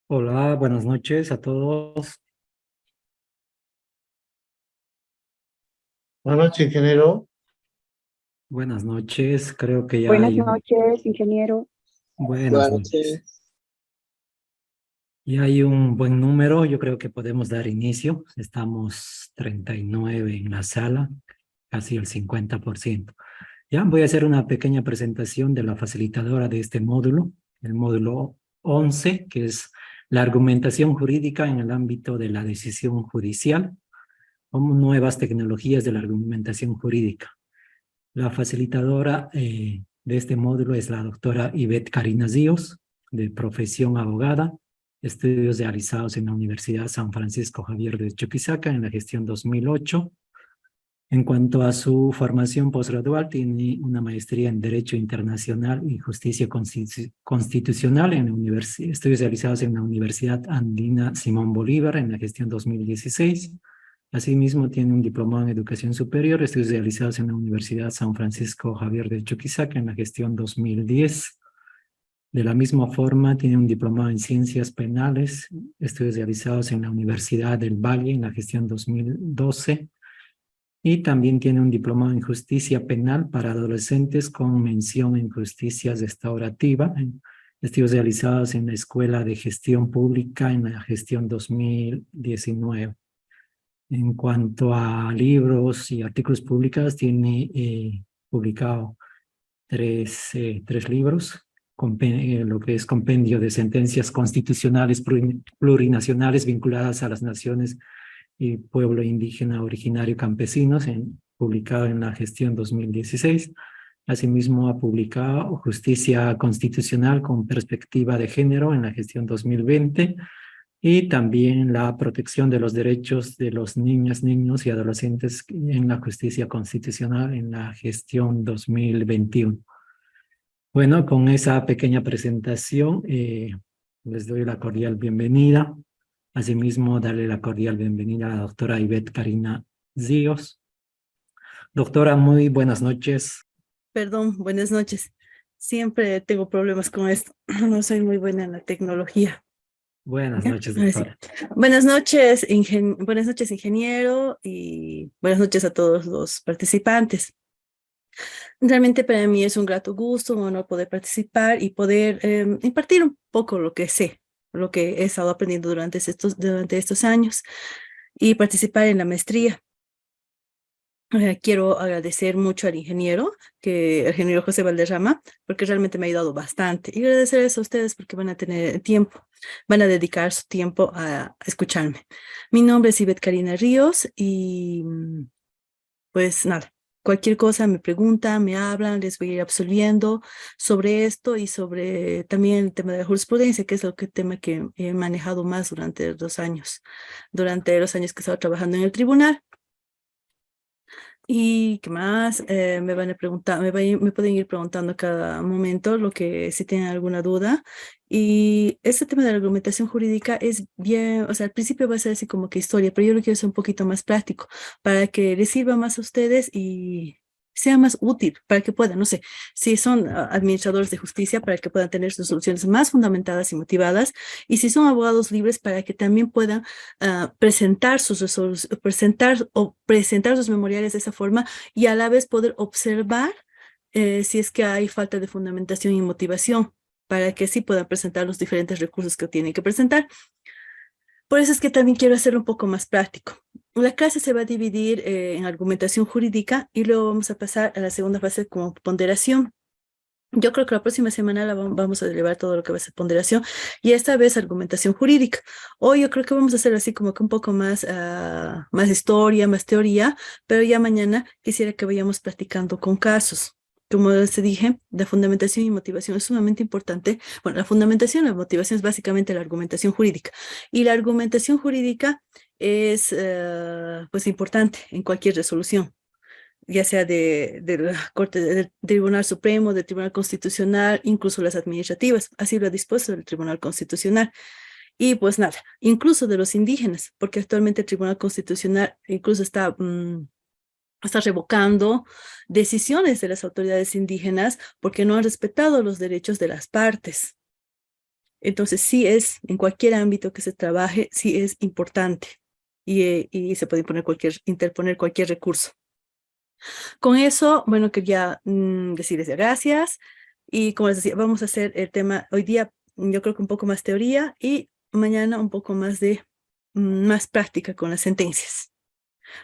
Hola, buenas noches a todos. Buenas noches, ingeniero. Buenas noches. Creo que ya Buenas hay noches, ingeniero. buenas Buenas noches. noches. Ya hay un buen número. Yo creo que podemos dar inicio. Estamos 39 en la sala, casi el 50%. Ya voy a hacer una pequeña presentación de la facilitadora de este módulo, el módulo 11, que es la argumentación jurídica en el ámbito de la decisión judicial, como nuevas tecnologías de la argumentación jurídica. La facilitadora de este módulo es la doctora Ivette Karina Zíos, de profesión abogada, estudios realizados en la Universidad San Francisco Javier de Chuquisaca en la gestión 2008. En cuanto a su formación postgradual, tiene una maestría en Derecho Internacional y Justicia Constitucional en estudios realizados en la Universidad Andina Simón Bolívar en la gestión 2016. Asimismo, tiene un diplomado en Educación Superior, estudios realizados en la Universidad San Francisco Javier de Chuquisaca en la gestión 2010. De la misma forma, tiene un diplomado en Ciencias Penales, estudios realizados en la Universidad del Valle en la gestión 2012. Y también tiene un diplomado en Justicia Penal para adolescentes con mención en Justicia Restaurativa, en estudios realizados en la Escuela de Gestión Pública en la gestión 2019. En cuanto a libros y artículos publicados, tiene publicado tres libros, lo que es compendio de sentencias constitucionales plurinacionales vinculadas a las naciones y pueblo indígena originario campesinos, publicado en la gestión 2016. Asimismo, ha publicado Justicia Constitucional con Perspectiva de Género en la gestión 2020 y también la protección de los derechos de los niñas, niños y adolescentes en la justicia constitucional en la gestión 2021. Bueno, con esa pequeña presentación, les doy la cordial bienvenida. Asimismo, darle la cordial bienvenida a la doctora Ivette Karina Zíos. Doctora, muy buenas noches. Perdón, buenas noches. Siempre tengo problemas con esto. No soy muy buena en la tecnología. Buenas ¿Ya? noches, Ahora sí. doctora. Buenas noches, ingeniero, y buenas noches a todos los participantes. Realmente para mí es un grato gusto, un honor poder participar y poder impartir un poco lo que sé, lo que he estado aprendiendo durante estos años y participar en la maestría. Quiero agradecer mucho al el ingeniero José Valderrama, porque realmente me ha ayudado bastante. Y agradecerles a ustedes porque van a tener tiempo, van a dedicar su tiempo a escucharme. Mi nombre es Ivette Karina Ríos y pues nada, cualquier cosa me preguntan, me hablan, les voy a ir absolviendo sobre esto y sobre también el tema de la jurisprudencia, que es tema que he manejado más durante los años que he estado trabajando en el tribunal. ¿Y qué más? Me van a preguntar, me pueden ir preguntando a cada momento lo que si tienen alguna duda. Y este tema de la argumentación jurídica es bien, o sea, al principio va a ser así como que historia, pero yo lo quiero hacer un poquito más práctico para que les sirva más a ustedes y sea más útil para que puedan, no sé, si son administradores de justicia, para que puedan tener sus soluciones más fundamentadas y motivadas, y si son abogados libres, para que también puedan presentar sus memoriales de esa forma y a la vez poder observar si es que hay falta de fundamentación y motivación para que sí puedan presentar los diferentes recursos que tienen que presentar. Por eso es que también quiero hacerlo un poco más práctico. La clase se va a dividir en argumentación jurídica y luego vamos a pasar a la segunda fase como ponderación. Yo creo que la próxima semana vamos a elevar todo lo que va a ser ponderación y esta vez argumentación jurídica. Hoy yo creo que vamos a hacer así como que un poco más, más historia, más teoría, pero ya mañana quisiera que vayamos practicando con casos. Como les dije, la fundamentación y motivación es sumamente importante. Bueno, la fundamentación y la motivación es básicamente la argumentación jurídica. Y la argumentación jurídica es pues importante en cualquier resolución, ya sea de la Corte del Tribunal Supremo, del Tribunal Constitucional, incluso las administrativas. Así lo ha dispuesto el Tribunal Constitucional. Y pues nada, incluso de los indígenas, porque actualmente el Tribunal Constitucional incluso está revocando decisiones de las autoridades indígenas porque no han respetado los derechos de las partes. Entonces, sí es, en cualquier ámbito que se trabaje, sí es importante y se puede interponer cualquier recurso. Con eso, bueno, quería decirles gracias y como les decía, vamos a hacer el tema hoy día, yo creo que un poco más teoría y mañana un poco más de más práctica con las sentencias.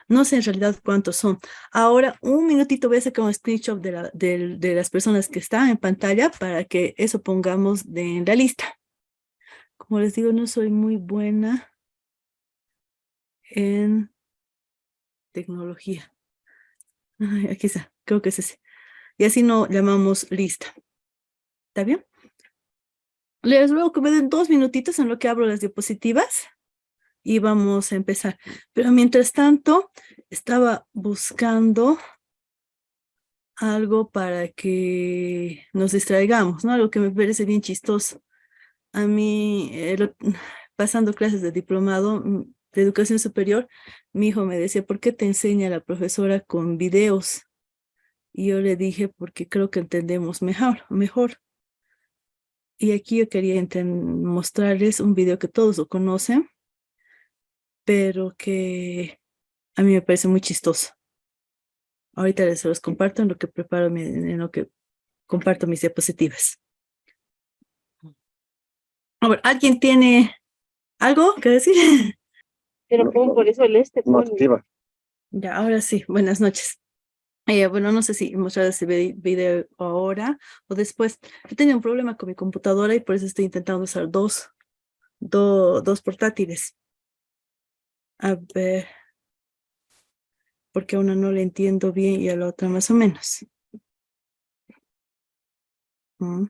No sé en realidad cuántos son. Ahora, un minutito voy a sacar un screenshot de las personas que están en pantalla para que eso pongamos en la lista. Como les digo, no soy muy buena en tecnología. Ay, aquí está, creo que es ese. Y así no llamamos lista. ¿Está bien? Les ruego que me den 2 minutitos en lo que abro las diapositivas y vamos a empezar. Pero mientras tanto, estaba buscando algo para que nos distraigamos, ¿no? Algo que me parece bien chistoso. A mí, pasando clases de diplomado de educación superior, mi hijo me decía, ¿por qué te enseña la profesora con videos? Y yo le dije, porque creo que entendemos mejor. Y aquí yo quería mostrarles un video que todos lo conocen, pero que a mí me parece muy chistoso. Ahorita se los comparto en lo que preparo, en lo que comparto mis diapositivas. A ver, ¿alguien tiene algo que decir? Pero pongo por eso el No activa. Ya, ahora sí, buenas noches. Bueno, no sé si mostrar ese video ahora o después. He tenido un problema con mi computadora y por eso estoy intentando usar dos portátiles. A ver, porque a una no le entiendo bien y a la otra más o menos. Mm.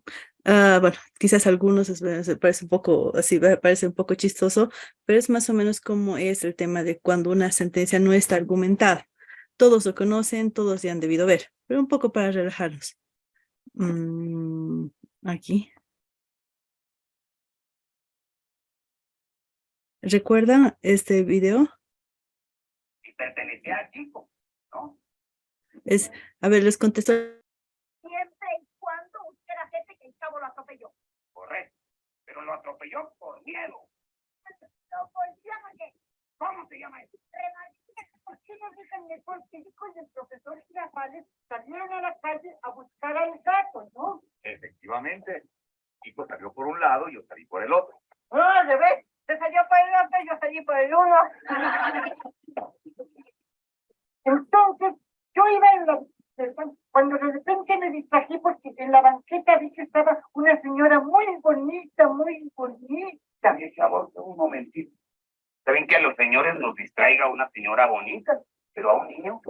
Bueno, quizás a algunos se parece un poco así, parece un poco chistoso, pero es más o menos como es el tema de cuando una sentencia no está argumentada. Todos lo conocen, todos ya han debido ver, pero un poco para relajarnos. Aquí. ¿Recuerdan este video? Y pertenecía al chico, ¿no? A ver, les contesto. Siempre y cuando usted acepte que el chavo lo atropelló. Correcto. Pero lo atropelló por miedo. Lo policía porque ¿Cómo se llama eso? ¿por qué no dejan mejor que el hijo del profesor Girafales salieron a la calle a buscar al gato, no? Efectivamente. Chico salió por un lado y yo salí por el otro. No, al revés. Se salió por el otro y yo salí por el uno. Entonces, yo iba cuando de repente me distraje porque en la banqueta vi que estaba una señora muy bonita, muy bonita. Mi chavo, un momentito. ¿Saben que a los señores nos distraiga una señora bonita? Pero a un niño.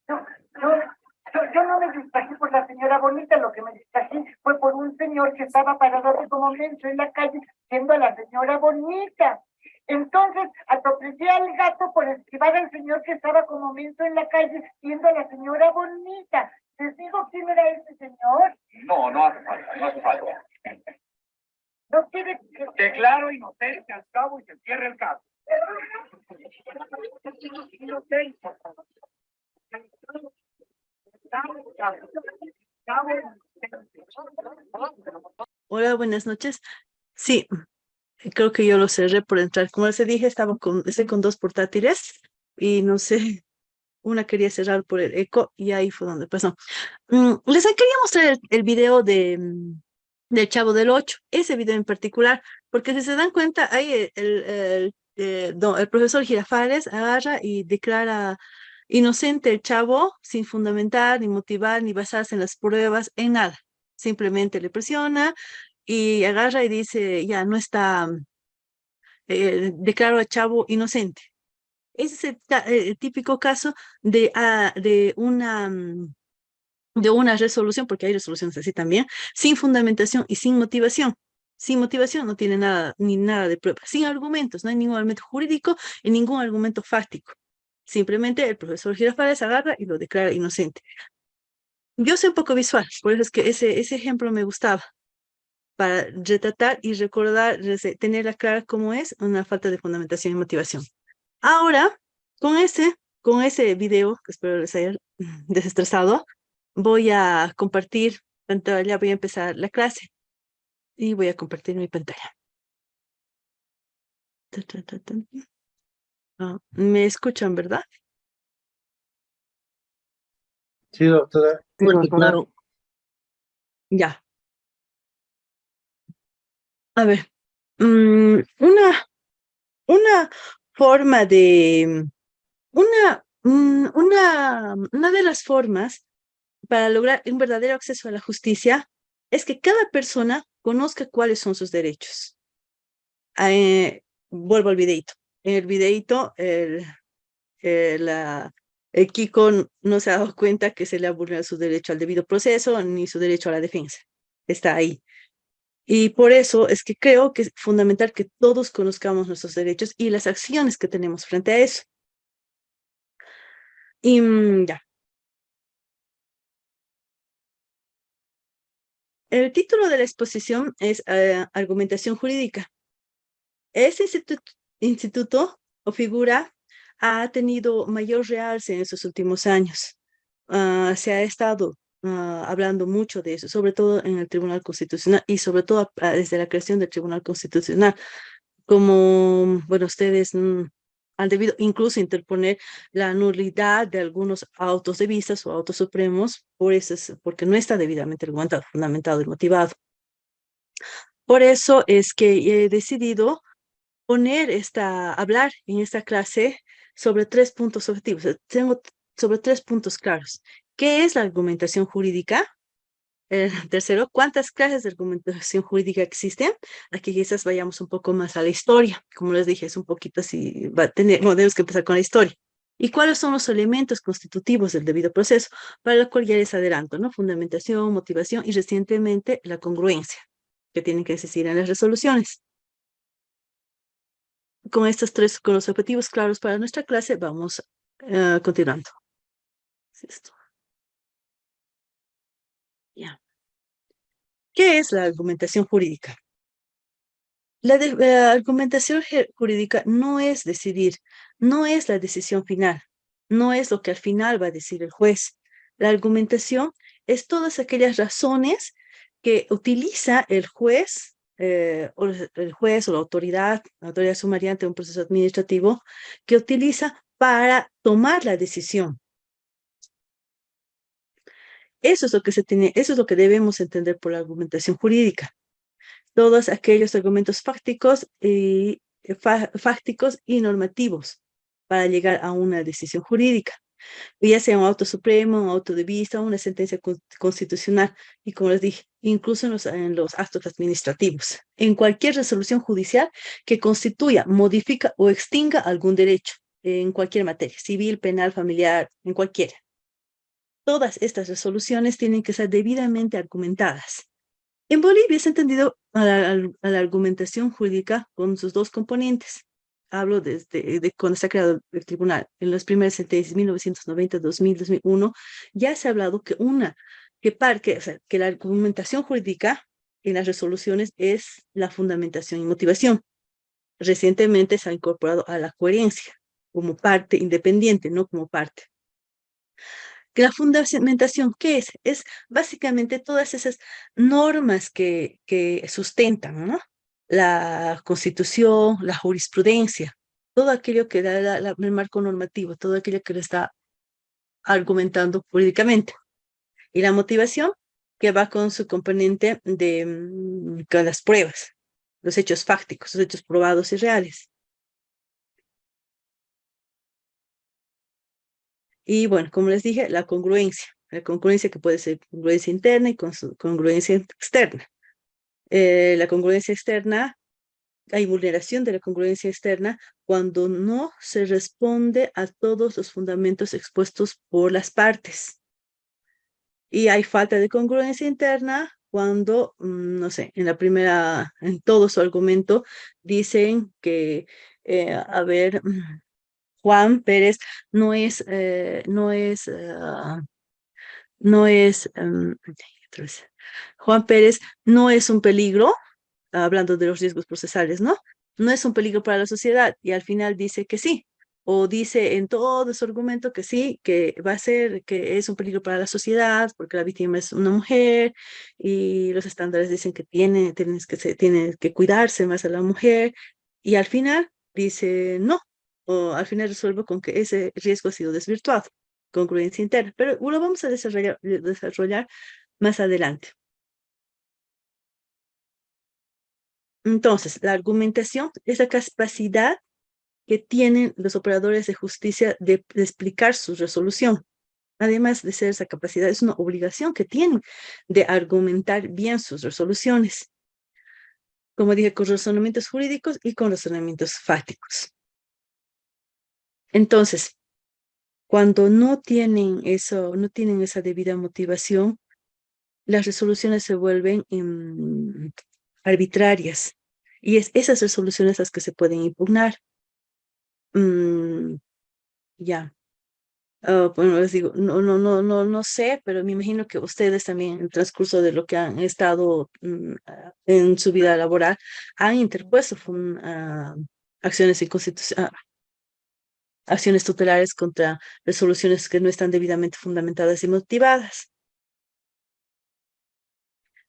Yo no me distraje por la señora bonita, lo que me distraje fue por un señor que estaba parado hace como menso en la calle viendo a la señora bonita. Entonces atropellé al gato por esquivar al señor que estaba como menso en la calle viendo a la señora bonita. ¿Les digo quién era ese señor? No, no hace falta, no hace falta. No quiere que... Declaro inocencia al cabo y se cierra el caso. Hola, buenas noches. Sí, creo que yo lo cerré por entrar. Como les dije, estoy con dos portátiles y no sé, una quería cerrar por el eco y ahí fue donde pasó. Les quería mostrar el video del Chavo del Ocho, ese video en particular, porque si se dan cuenta, ahí el profesor Girafales agarra y declara inocente el Chavo sin fundamentar, ni motivar, ni basarse en las pruebas, en nada. Simplemente le presiona y agarra y dice, ya no está, declaro al Chavo inocente. Ese es el típico caso de una resolución, porque hay resoluciones así también, sin fundamentación y sin motivación. Sin motivación no tiene nada, ni nada de prueba. Sin argumentos, no hay ningún argumento jurídico y ningún argumento fáctico. Simplemente el profesor Girafales agarra y lo declara inocente. Yo soy un poco visual, por eso es que ese ejemplo me gustaba, para retratar y recordar, tenerla clara cómo es una falta de fundamentación y motivación. Ahora, con ese video, que espero les haya desestresado, voy a compartir pantalla, voy a empezar la clase. Y voy a compartir mi pantalla. ¿Me escuchan, verdad? Sí, doctora. Sí, Fuerte, doctora. claro. Ya. A ver. Una forma de... Una de las formas para lograr un verdadero acceso a la justicia es que cada persona conozca cuáles son sus derechos. Vuelvo al videíto. En el videíto, el Kiko no se ha dado cuenta que se le ha vulnerado su derecho al debido proceso ni su derecho a la defensa. Está ahí. Y por eso es que creo que es fundamental que todos conozcamos nuestros derechos y las acciones que tenemos frente a eso. Y ya. El título de la exposición es Argumentación Jurídica. Este instituto o figura ha tenido mayor realce en estos últimos años. Se ha estado hablando mucho de eso, sobre todo en el Tribunal Constitucional y sobre todo desde la creación del Tribunal Constitucional. Como, bueno, ustedes han debido incluso interponer la nulidad de algunos autos de vistas o autos supremos porque no está debidamente argumentado, fundamentado y motivado. Por eso es que he decidido hablar en esta clase sobre 3 puntos objetivos. Tengo sobre 3 puntos claros. ¿Qué es la argumentación jurídica? Tercero, ¿cuántas clases de argumentación jurídica existen? Aquí quizás vayamos un poco más a la historia. Como les dije, es un poquito así, tenemos que empezar con la historia. ¿Y cuáles son los elementos constitutivos del debido proceso? Para lo cual ya les adelanto, ¿no? Fundamentación, motivación y recientemente la congruencia, que tienen que existir en las resoluciones. Con con los objetivos claros para nuestra clase, vamos continuando. Esto. Ya. ¿Qué es la argumentación jurídica? La argumentación jurídica no es decidir, no es la decisión final, no es lo que al final va a decir el juez. La argumentación es todas aquellas razones que utiliza el juez, o la autoridad sumariante de un proceso administrativo, que utiliza para tomar la decisión. Eso es lo que eso es lo que debemos entender por la argumentación jurídica. Todos aquellos argumentos fácticos y normativos para llegar a una decisión jurídica, ya sea un auto supremo, un auto de vista, una sentencia constitucional, y como les dije, incluso en los actos administrativos, en cualquier resolución judicial que constituya, modifica o extinga algún derecho, en cualquier materia, civil, penal, familiar, en cualquiera. Todas estas resoluciones tienen que ser debidamente argumentadas. En Bolivia se ha entendido a la argumentación jurídica con sus 2 componentes. Hablo de cuando se ha creado el tribunal. En las primeras sentencias, 1990, 2000, 2001, ya se ha hablado que la argumentación jurídica en las resoluciones es la fundamentación y motivación. Recientemente se ha incorporado a la coherencia como parte independiente, no como parte. Que la fundamentación, ¿qué es? Es básicamente todas esas normas que sustentan, ¿no? La Constitución, la jurisprudencia, todo aquello que da el marco normativo, todo aquello que lo está argumentando jurídicamente. Y la motivación, que va con su componente con las pruebas, los hechos fácticos, los hechos probados y reales. Y bueno, como les dije, la congruencia que puede ser congruencia interna y congruencia externa. La congruencia externa, hay vulneración de la congruencia externa cuando no se responde a todos los fundamentos expuestos por las partes. Y hay falta de congruencia interna cuando, no sé, en todo su argumento dicen que, Juan Pérez no es, Juan Pérez no es un peligro, hablando de los riesgos procesales, ¿no? No es un peligro para la sociedad, y al final dice que sí. o dice en todo su argumento que sí, que va a ser, que es un peligro para la sociedad, porque la víctima es una mujer, y los estándares dicen que tiene que cuidarse más a la mujer, y al final dice no, o al final resuelve con que ese riesgo ha sido desvirtuado, congruencia interna, pero lo vamos a desarrollar más adelante. Entonces, la argumentación es la capacidad que tienen los operadores de justicia de explicar su resolución. Además de ser esa capacidad, es una obligación que tienen de argumentar bien sus resoluciones. Como dije, con razonamientos jurídicos y con razonamientos fácticos. Entonces, cuando no tienen eso, no tienen esa debida motivación, las resoluciones se vuelven arbitrarias. Y es esas resoluciones las que se pueden impugnar. Ya. Bueno, les digo, no sé, pero me imagino que ustedes también, en el transcurso de lo que han estado en su vida laboral, han interpuesto acciones acciones tutelares contra resoluciones que no están debidamente fundamentadas y motivadas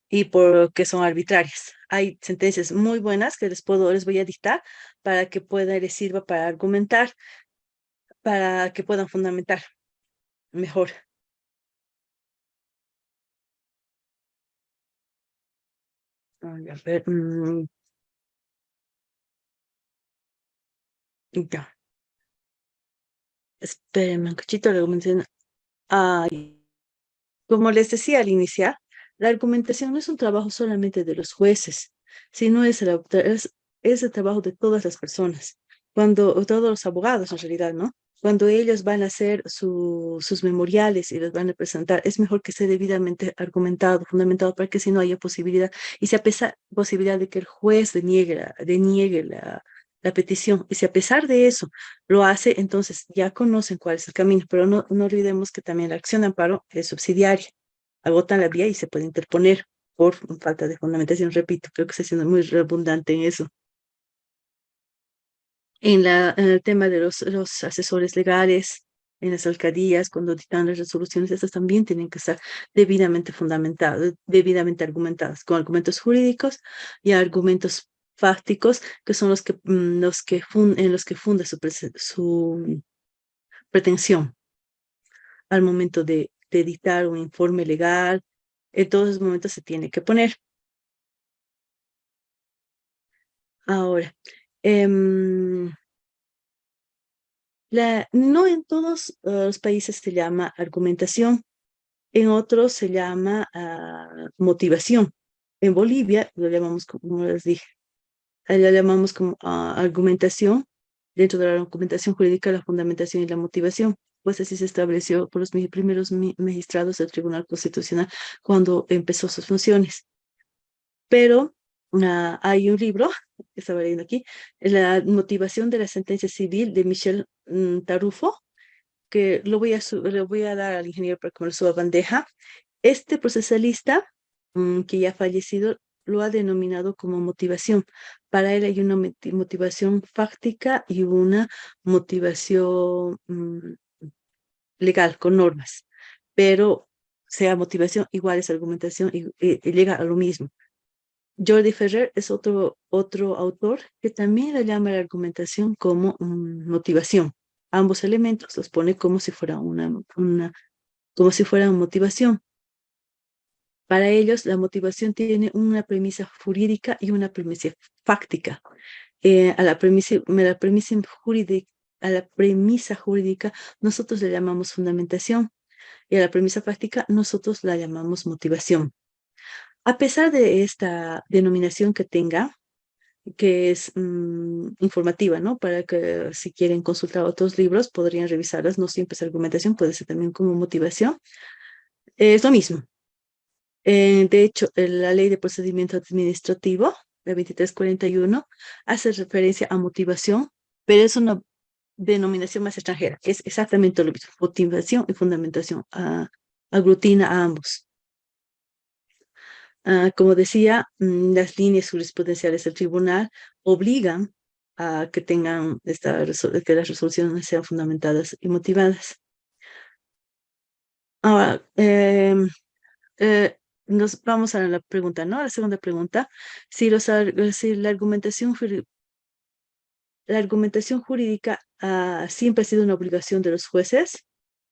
y porque son arbitrarias. Hay sentencias muy buenas que les voy a dictar para que les sirva para argumentar, para que puedan fundamentar mejor. A ver, ya. Espérenme un cachito, la argumentación. Como les decía al iniciar, la argumentación no es un trabajo solamente de los jueces, sino es el trabajo de todas las personas, todos los abogados en realidad, ¿no? Cuando ellos van a hacer sus memoriales y los van a presentar, es mejor que esté debidamente argumentado, fundamentado, para que si no haya posibilidad, y si a pesar posibilidad de que el juez deniegue la petición, y si a pesar de eso lo hace, entonces ya conocen cuál es el camino, pero no olvidemos que también la acción de amparo es subsidiaria, agotan la vía y se puede interponer por falta de fundamentación, repito, creo que estoy siendo muy redundante en eso. En el tema de los asesores legales, en las alcaldías, cuando dictan las resoluciones, estas también tienen que estar debidamente fundamentadas, debidamente argumentadas, con argumentos jurídicos y argumentos fácticos, que son en los que funda su pretensión al momento de dictar un informe legal. En todos esos momentos se tiene que poner. Ahora, no en todos los países se llama argumentación, en otros se llama motivación. En Bolivia lo llamamos, como les dije, lo llamamos como argumentación. Dentro de la argumentación jurídica, la fundamentación y la motivación. Pues así se estableció por los primeros magistrados del Tribunal Constitucional cuando empezó sus funciones. Pero hay un libro que estaba leyendo aquí, La motivación de la sentencia civil de Michel Tarufo, que le voy a dar al ingeniero para que me lo suba a bandeja. Este procesalista, que ya ha fallecido, lo ha denominado como motivación. Para él hay una motivación fáctica y una motivación legal, con normas. Pero sea motivación, igual es argumentación y llega a lo mismo. Jordi Ferrer es otro autor que también le llama la argumentación como motivación. Ambos elementos los pone como si fuera una motivación. Para ellos, la motivación tiene una premisa jurídica y una premisa fáctica. A la premisa jurídica nosotros le llamamos fundamentación y a la premisa fáctica nosotros la llamamos motivación. A pesar de esta denominación que tenga, que es informativa, ¿no? Para que si quieren consultar otros libros, podrían revisarlas. No siempre es argumentación, puede ser también como motivación. Es lo mismo. De hecho, la Ley de Procedimiento Administrativo, la 2341, hace referencia a motivación, pero es una denominación más extranjera. Es exactamente lo mismo. Motivación y fundamentación. Aglutina a ambos. Como decía, las líneas jurisprudenciales del tribunal obligan a que tengan que las resoluciones sean fundamentadas y motivadas. Ahora, nos vamos a la pregunta, ¿no? A la segunda pregunta. Si la argumentación jurídica siempre ha sido una obligación de los jueces,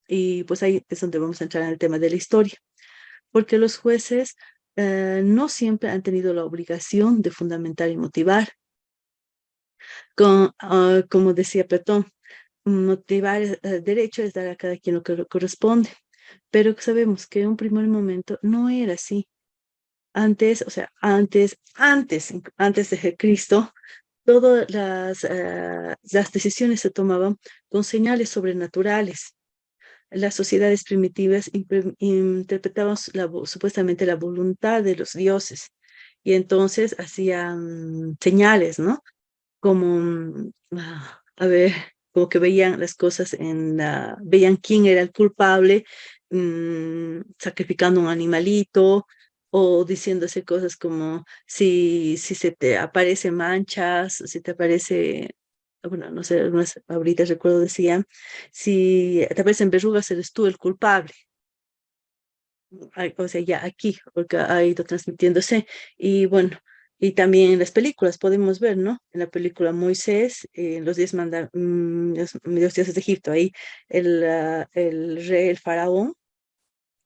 y pues ahí es donde vamos a entrar en el tema de la historia, porque los jueces no siempre han tenido la obligación de fundamentar y motivar. Como decía Platón, motivar derecho es dar a cada quien lo que le corresponde, pero sabemos que en un primer momento no era así. Antes, o sea, antes de Cristo, todas las decisiones se tomaban con señales sobrenaturales. Las sociedades primitivas interpretaban supuestamente la voluntad de los dioses y entonces hacían señales, ¿no? Como, a ver, como que veían las cosas veían quién era el culpable, sacrificando un animalito o diciéndose cosas como si se te aparecen manchas, si te aparece, bueno, no sé, algunas ahorita recuerdo decían, si te aparecen verrugas, eres tú el culpable. O sea, ya aquí, porque ha ido transmitiéndose. Y bueno, y también en las películas podemos ver, ¿no? En la película Moisés, los dioses de Egipto, ahí el rey, el faraón,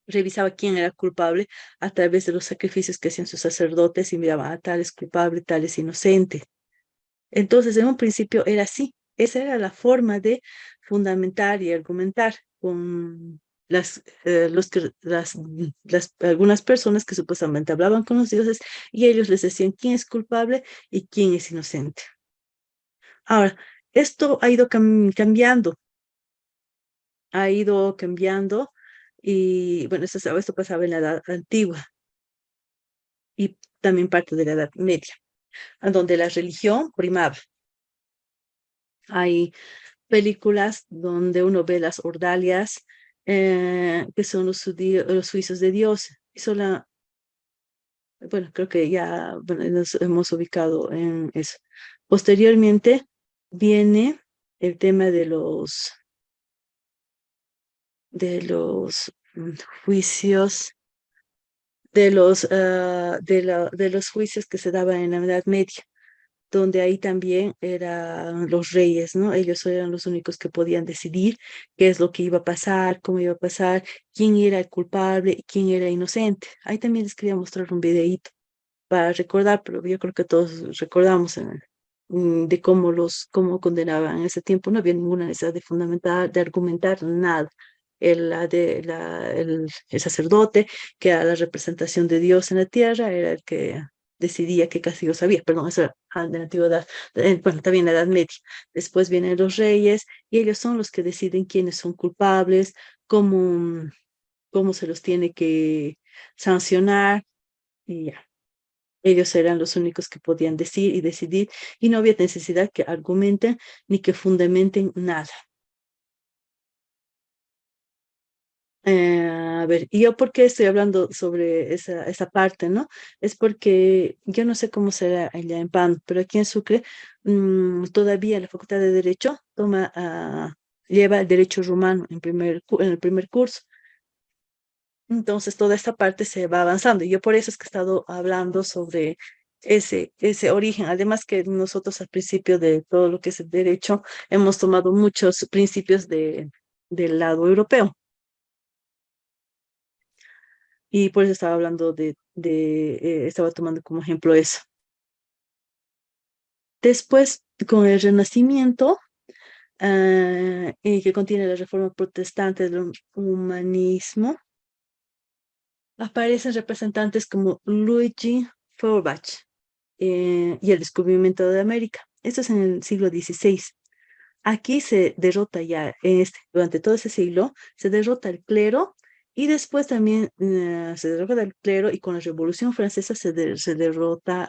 revisaba quién era culpable a través de los sacrificios que hacían sus sacerdotes y miraba, tal es culpable, tal es inocente. Entonces, en un principio era así. Esa era la forma de fundamentar y argumentar con algunas personas que supuestamente hablaban con los dioses y ellos les decían quién es culpable y quién es inocente. Ahora, esto ha ido cambiando, y bueno, esto pasaba en la Edad Antigua y también parte de la Edad Media, en donde la religión primaba. Hay películas donde uno ve las ordalias, que son los juicios de Dios. Bueno, creo que ya nos hemos ubicado en eso. Posteriormente viene el tema de los juicios, de los juicios que se daban en la Edad Media, donde ahí también eran los reyes, ¿no? Ellos eran los únicos que podían decidir qué es lo que iba a pasar, cómo iba a pasar, quién era el culpable y quién era inocente. Ahí también les quería mostrar un videíto para recordar, pero yo creo que todos recordamos de cómo condenaban en ese tiempo. No había ninguna necesidad de fundamentar, de argumentar nada. El sacerdote, que era la representación de Dios en la tierra, era el que decidía qué castigos había. Perdón, eso era de la antigüedad, bueno, también la Edad Media. Después vienen los reyes y ellos son los que deciden quiénes son culpables, cómo se los tiene que sancionar y ya. Ellos eran los únicos que podían decir y decidir y no había necesidad que argumenten ni que fundamenten nada. A ver, ¿y yo por qué estoy hablando sobre esa parte, no? Es porque yo no sé cómo será allá en PAN, pero aquí en Sucre todavía la Facultad de Derecho lleva el derecho romano en el primer curso. Entonces toda esta parte se va avanzando y yo por eso es que he estado hablando sobre ese origen. Además que nosotros al principio de todo lo que es el derecho hemos tomado muchos principios del lado europeo. Y por eso estaba hablando estaba tomando como ejemplo eso. Después, con el Renacimiento, que contiene la reforma protestante del humanismo, aparecen representantes como Luigi Feuerbach y el descubrimiento de América. Esto es en el siglo XVI. Aquí se derrota ya, durante todo ese siglo, se derrota el clero y después también se derrota el clero y con la Revolución Francesa se derroca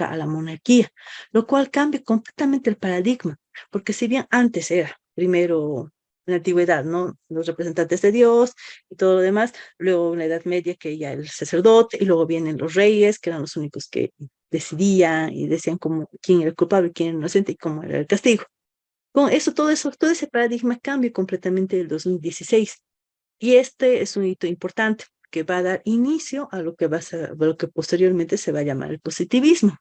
a la monarquía, lo cual cambia completamente el paradigma, porque si bien antes era primero en la antigüedad, ¿no? Los representantes de Dios y todo lo demás, luego en la Edad Media que ya el sacerdote y luego vienen los reyes, que eran los únicos que decidían y decían como quién era el culpable, quién era el inocente y cómo era el castigo. Con eso, todo ese paradigma cambia completamente en el 2016. Y este es un hito importante que va a dar inicio a lo que lo que posteriormente se va a llamar el positivismo.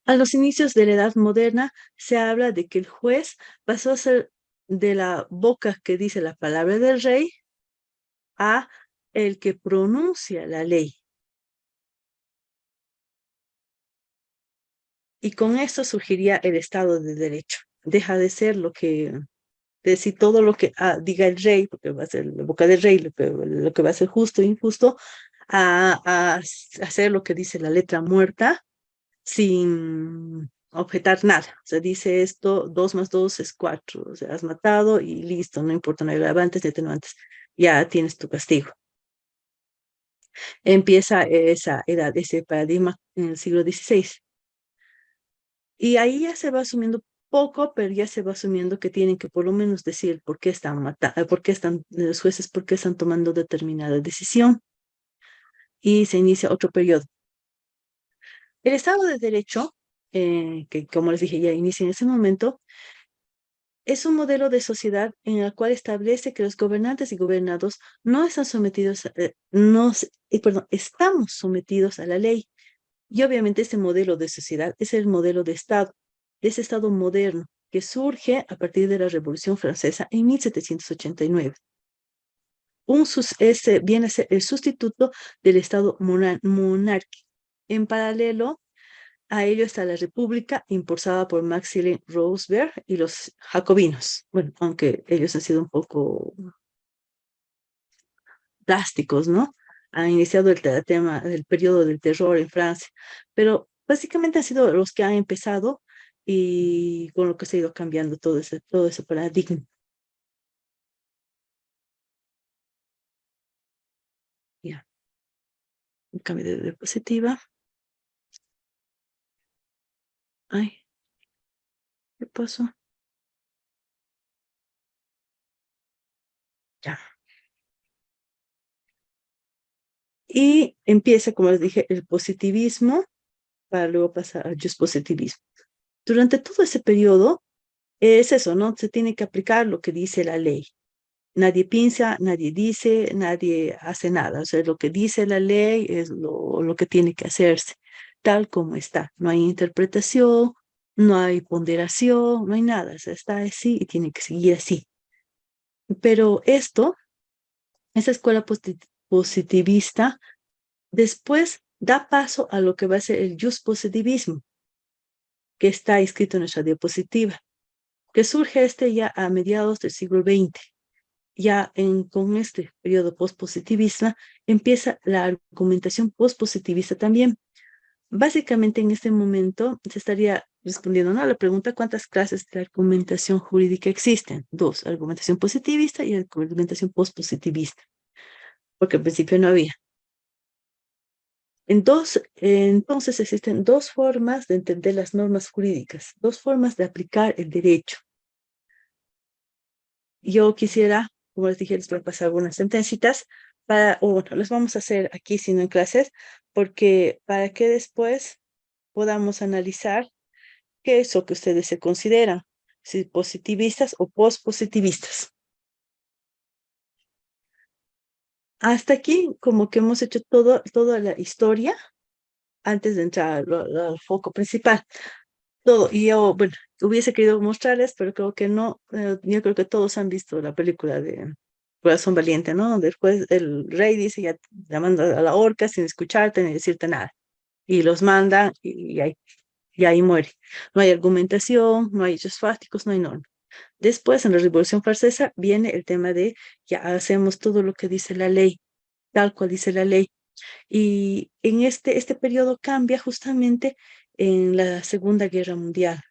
A los inicios de la Edad Moderna se habla de que el juez pasó a ser de la boca que dice la palabra del rey a el que pronuncia la ley. Y con esto surgiría el Estado de Derecho. Deja de ser decir todo lo que diga el rey, porque va a ser la boca del rey, lo que va a ser justo e injusto, a hacer lo que dice la letra muerta sin objetar nada. O sea, dice esto, 2 más 2 es 4. O sea, has matado y listo, no importa, no hay agravantes ni atenuantes. Ya tienes tu castigo. Empieza esa edad, ese paradigma en el siglo XVI. Y ahí ya se va asumiendo poco, pero ya se va asumiendo que tienen que por lo menos decir por qué están matando, por qué están los jueces, por qué están tomando determinada decisión. Y se inicia otro periodo. El Estado de Derecho, que como les dije ya inicia en ese momento, es un modelo de sociedad en el cual establece que los gobernantes y gobernados no están sometidos, estamos sometidos a la ley. Y obviamente este modelo de sociedad es el modelo de Estado, de ese Estado moderno que surge a partir de la Revolución Francesa en 1789. Viene a ser el sustituto del Estado monárquico. En paralelo a ello está la República impulsada por Maximilien Robespierre y los jacobinos. Bueno, aunque ellos han sido un poco drásticos, ¿no? Han iniciado el tema del periodo del terror en Francia, pero básicamente han sido los que han empezado y con lo que se ha ido cambiando todo ese paradigma. Ya, un cambio de diapositiva. Ay, ¿qué pasó? Ya. Y empieza, como les dije, el positivismo para luego pasar al positivismo. Durante todo ese periodo es eso, ¿no? Se tiene que aplicar lo que dice la ley. Nadie piensa, nadie dice, nadie hace nada. O sea, lo que dice la ley es lo que tiene que hacerse, tal como está. No hay interpretación, no hay ponderación, no hay nada. O sea, está así y tiene que seguir así. Pero esa escuela positivista, después da paso a lo que va a ser el positivismo, que está escrito en nuestra diapositiva, que surge ya a mediados del siglo XX. Ya con este periodo postpositivista empieza la argumentación postpositivista también. Básicamente en este momento se estaría respondiendo, ¿no?, a la pregunta ¿cuántas clases de argumentación jurídica existen? 2, argumentación positivista y argumentación postpositivista, porque al principio no había. Entonces existen 2 formas de entender las normas jurídicas, 2 formas de aplicar el derecho. Yo quisiera, como les dije, les voy a pasar algunas sentencias bueno, las vamos a hacer aquí, sino en clases, porque para que después podamos analizar qué es lo que ustedes se consideran, si positivistas o postpositivistas. Hasta aquí, como que hemos hecho toda la historia antes de entrar al foco principal. Todo, y yo, bueno, hubiese querido mostrarles, pero creo que no. Yo creo que todos han visto la película de Corazón Valiente, ¿no? Después el rey dice, ya manda a la horca sin escucharte ni decirte nada. Y los manda y ahí muere. No hay argumentación, no hay hechos fácticos, no hay norma. Después, en la Revolución Francesa, viene el tema de ya hacemos todo lo que dice la ley, tal cual dice la ley. Y en este periodo cambia justamente en la Segunda Guerra Mundial.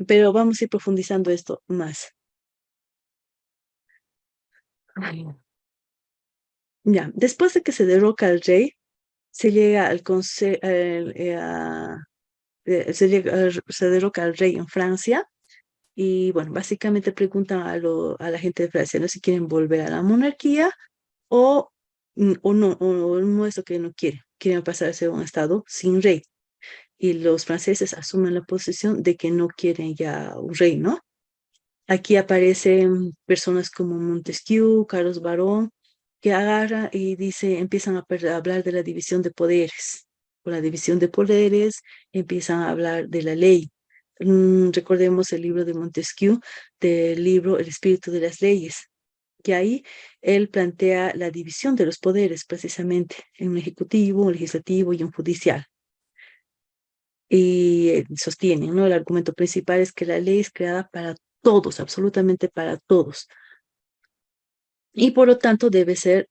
Pero vamos a ir profundizando esto más. Ya, después de que se derroca al rey, se llega al se derroca al rey en Francia y bueno, básicamente preguntan a la gente de Francia, ¿no?, si quieren volver a la monarquía o o no es lo que no quieren. Quieren pasar a ser un estado sin rey. Y los franceses asumen la posición de que no quieren ya un rey, ¿no? Aquí aparecen personas como Montesquieu, Carlos Barón, que agarra y empiezan a hablar de la división de poderes. Con la división de poderes empiezan a hablar de la ley. Recordemos el libro de Montesquieu, del libro El espíritu de las leyes, que ahí él plantea la división de los poderes precisamente en un ejecutivo, un legislativo y un judicial. Y sostienen, ¿no? El argumento principal es que la ley es creada para todos, absolutamente para todos. Y por lo tanto debe ser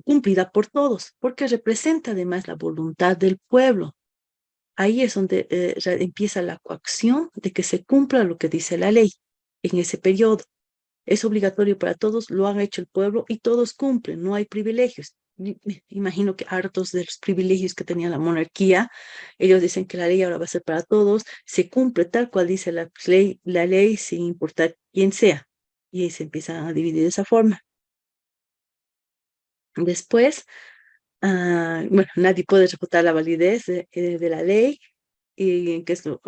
cumplida por todos, porque representa además la voluntad del pueblo. Ahí es donde empieza la coacción de que se cumpla lo que dice la ley en ese periodo. Es obligatorio para todos, lo han hecho el pueblo y todos cumplen, no hay privilegios. Imagino que hartos de los privilegios que tenía la monarquía, ellos dicen que la ley ahora va a ser para todos, se cumple tal cual dice la ley sin importar quién sea. Y ahí se empiezan a dividir de esa forma. Después, bueno, nadie puede refutar la validez de la ley, y que es lo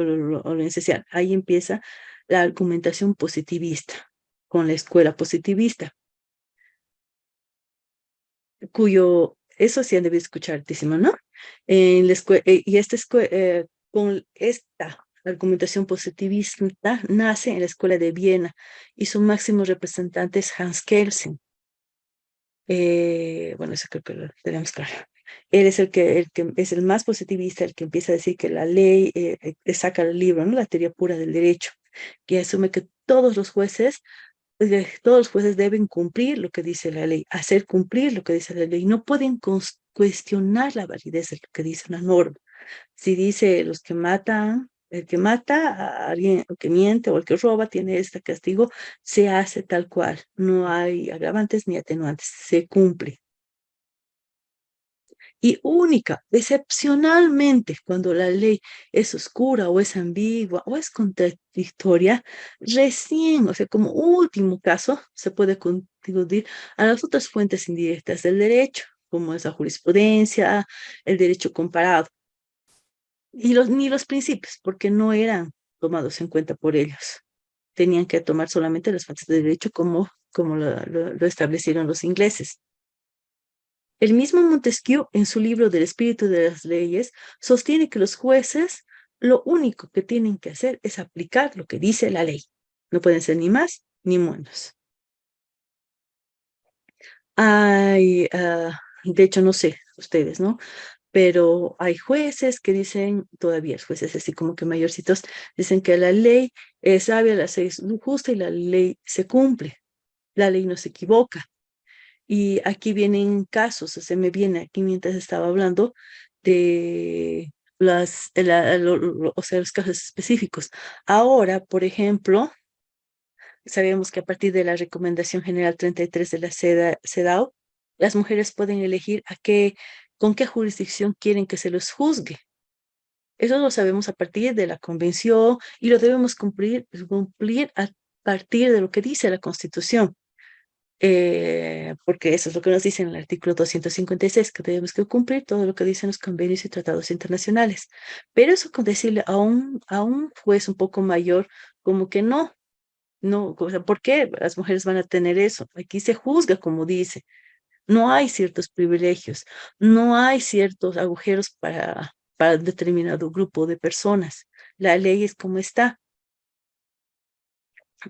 esencial. Ahí empieza la argumentación positivista, con la escuela positivista, eso sí han debido escuchar hartísimo, ¿no? Con esta argumentación positivista nace en la escuela de Viena y su máximo representante es Hans Kelsen. Bueno, eso creo que lo tenemos claro. Él es el que es el más positivista, el que empieza a decir que la ley saca el libro, ¿no? La teoría pura del derecho, que asume que todos los jueces deben cumplir lo que dice la ley, hacer cumplir lo que dice la ley. No pueden cuestionar la validez de lo que dice una norma. Si dice el que mata a alguien, o que miente, o el que roba, tiene este castigo, se hace tal cual. No hay agravantes ni atenuantes, se cumple. Y excepcionalmente, cuando la ley es oscura o es ambigua o es contradictoria, recién, o sea, como último caso, se puede contribuir a las otras fuentes indirectas del derecho, como es la jurisprudencia, el derecho comparado, y ni los principios, porque no eran tomados en cuenta por ellos. Tenían que tomar solamente las fuentes de derecho como lo establecieron los ingleses. El mismo Montesquieu, en su libro del espíritu de las leyes, sostiene que los jueces lo único que tienen que hacer es aplicar lo que dice la ley. No pueden ser ni más ni menos. De hecho, no sé ustedes, ¿no? Pero hay jueces que dicen, todavía jueces así como que mayorcitos, dicen que la ley es sabia, la ley es justa y la ley se cumple. La ley no se equivoca. Y aquí vienen casos, se me viene aquí mientras estaba hablando de o sea, los casos específicos. Ahora, por ejemplo, sabemos que a partir de la Recomendación General 33 de la CEDAW, las mujeres pueden elegir con qué jurisdicción quieren que se los juzgue. Eso lo sabemos a partir de la Convención y lo debemos cumplir a partir de lo que dice la Constitución. Porque eso es lo que nos dice en el artículo 256, que tenemos que cumplir todo lo que dicen los convenios y tratados internacionales. Pero eso con decirle a un juez un poco mayor, como que no, o sea, ¿por qué las mujeres van a tener eso? Aquí se juzga como dice. No hay ciertos privilegios, no hay ciertos agujeros para determinado grupo de personas. La ley es como está.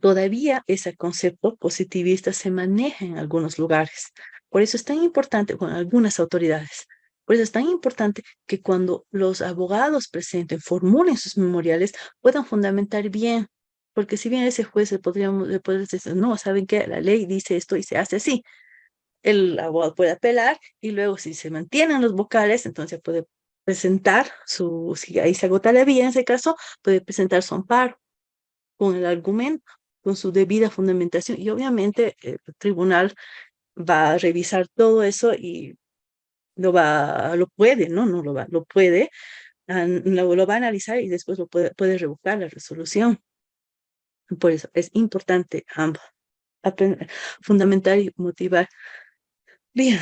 Todavía ese concepto positivista se maneja en algunos lugares. Por eso es tan importante, con algunas autoridades, por eso es tan importante que cuando los abogados presenten, formulen sus memoriales, puedan fundamentar bien. Porque si bien ese juez le podría decir, no, ¿saben qué? La ley dice esto y se hace así. El abogado puede apelar y luego si se mantienen los vocales, entonces puede presentar si ahí se agota la vía en ese caso, puede presentar su amparo con el argumento, con su debida fundamentación. Y obviamente el tribunal va a revisar todo eso y lo puede, ¿no? No lo va, lo puede, lo va a analizar y después puede revocar la resolución. Por eso es importante ambos, fundamentar y motivar. Bien,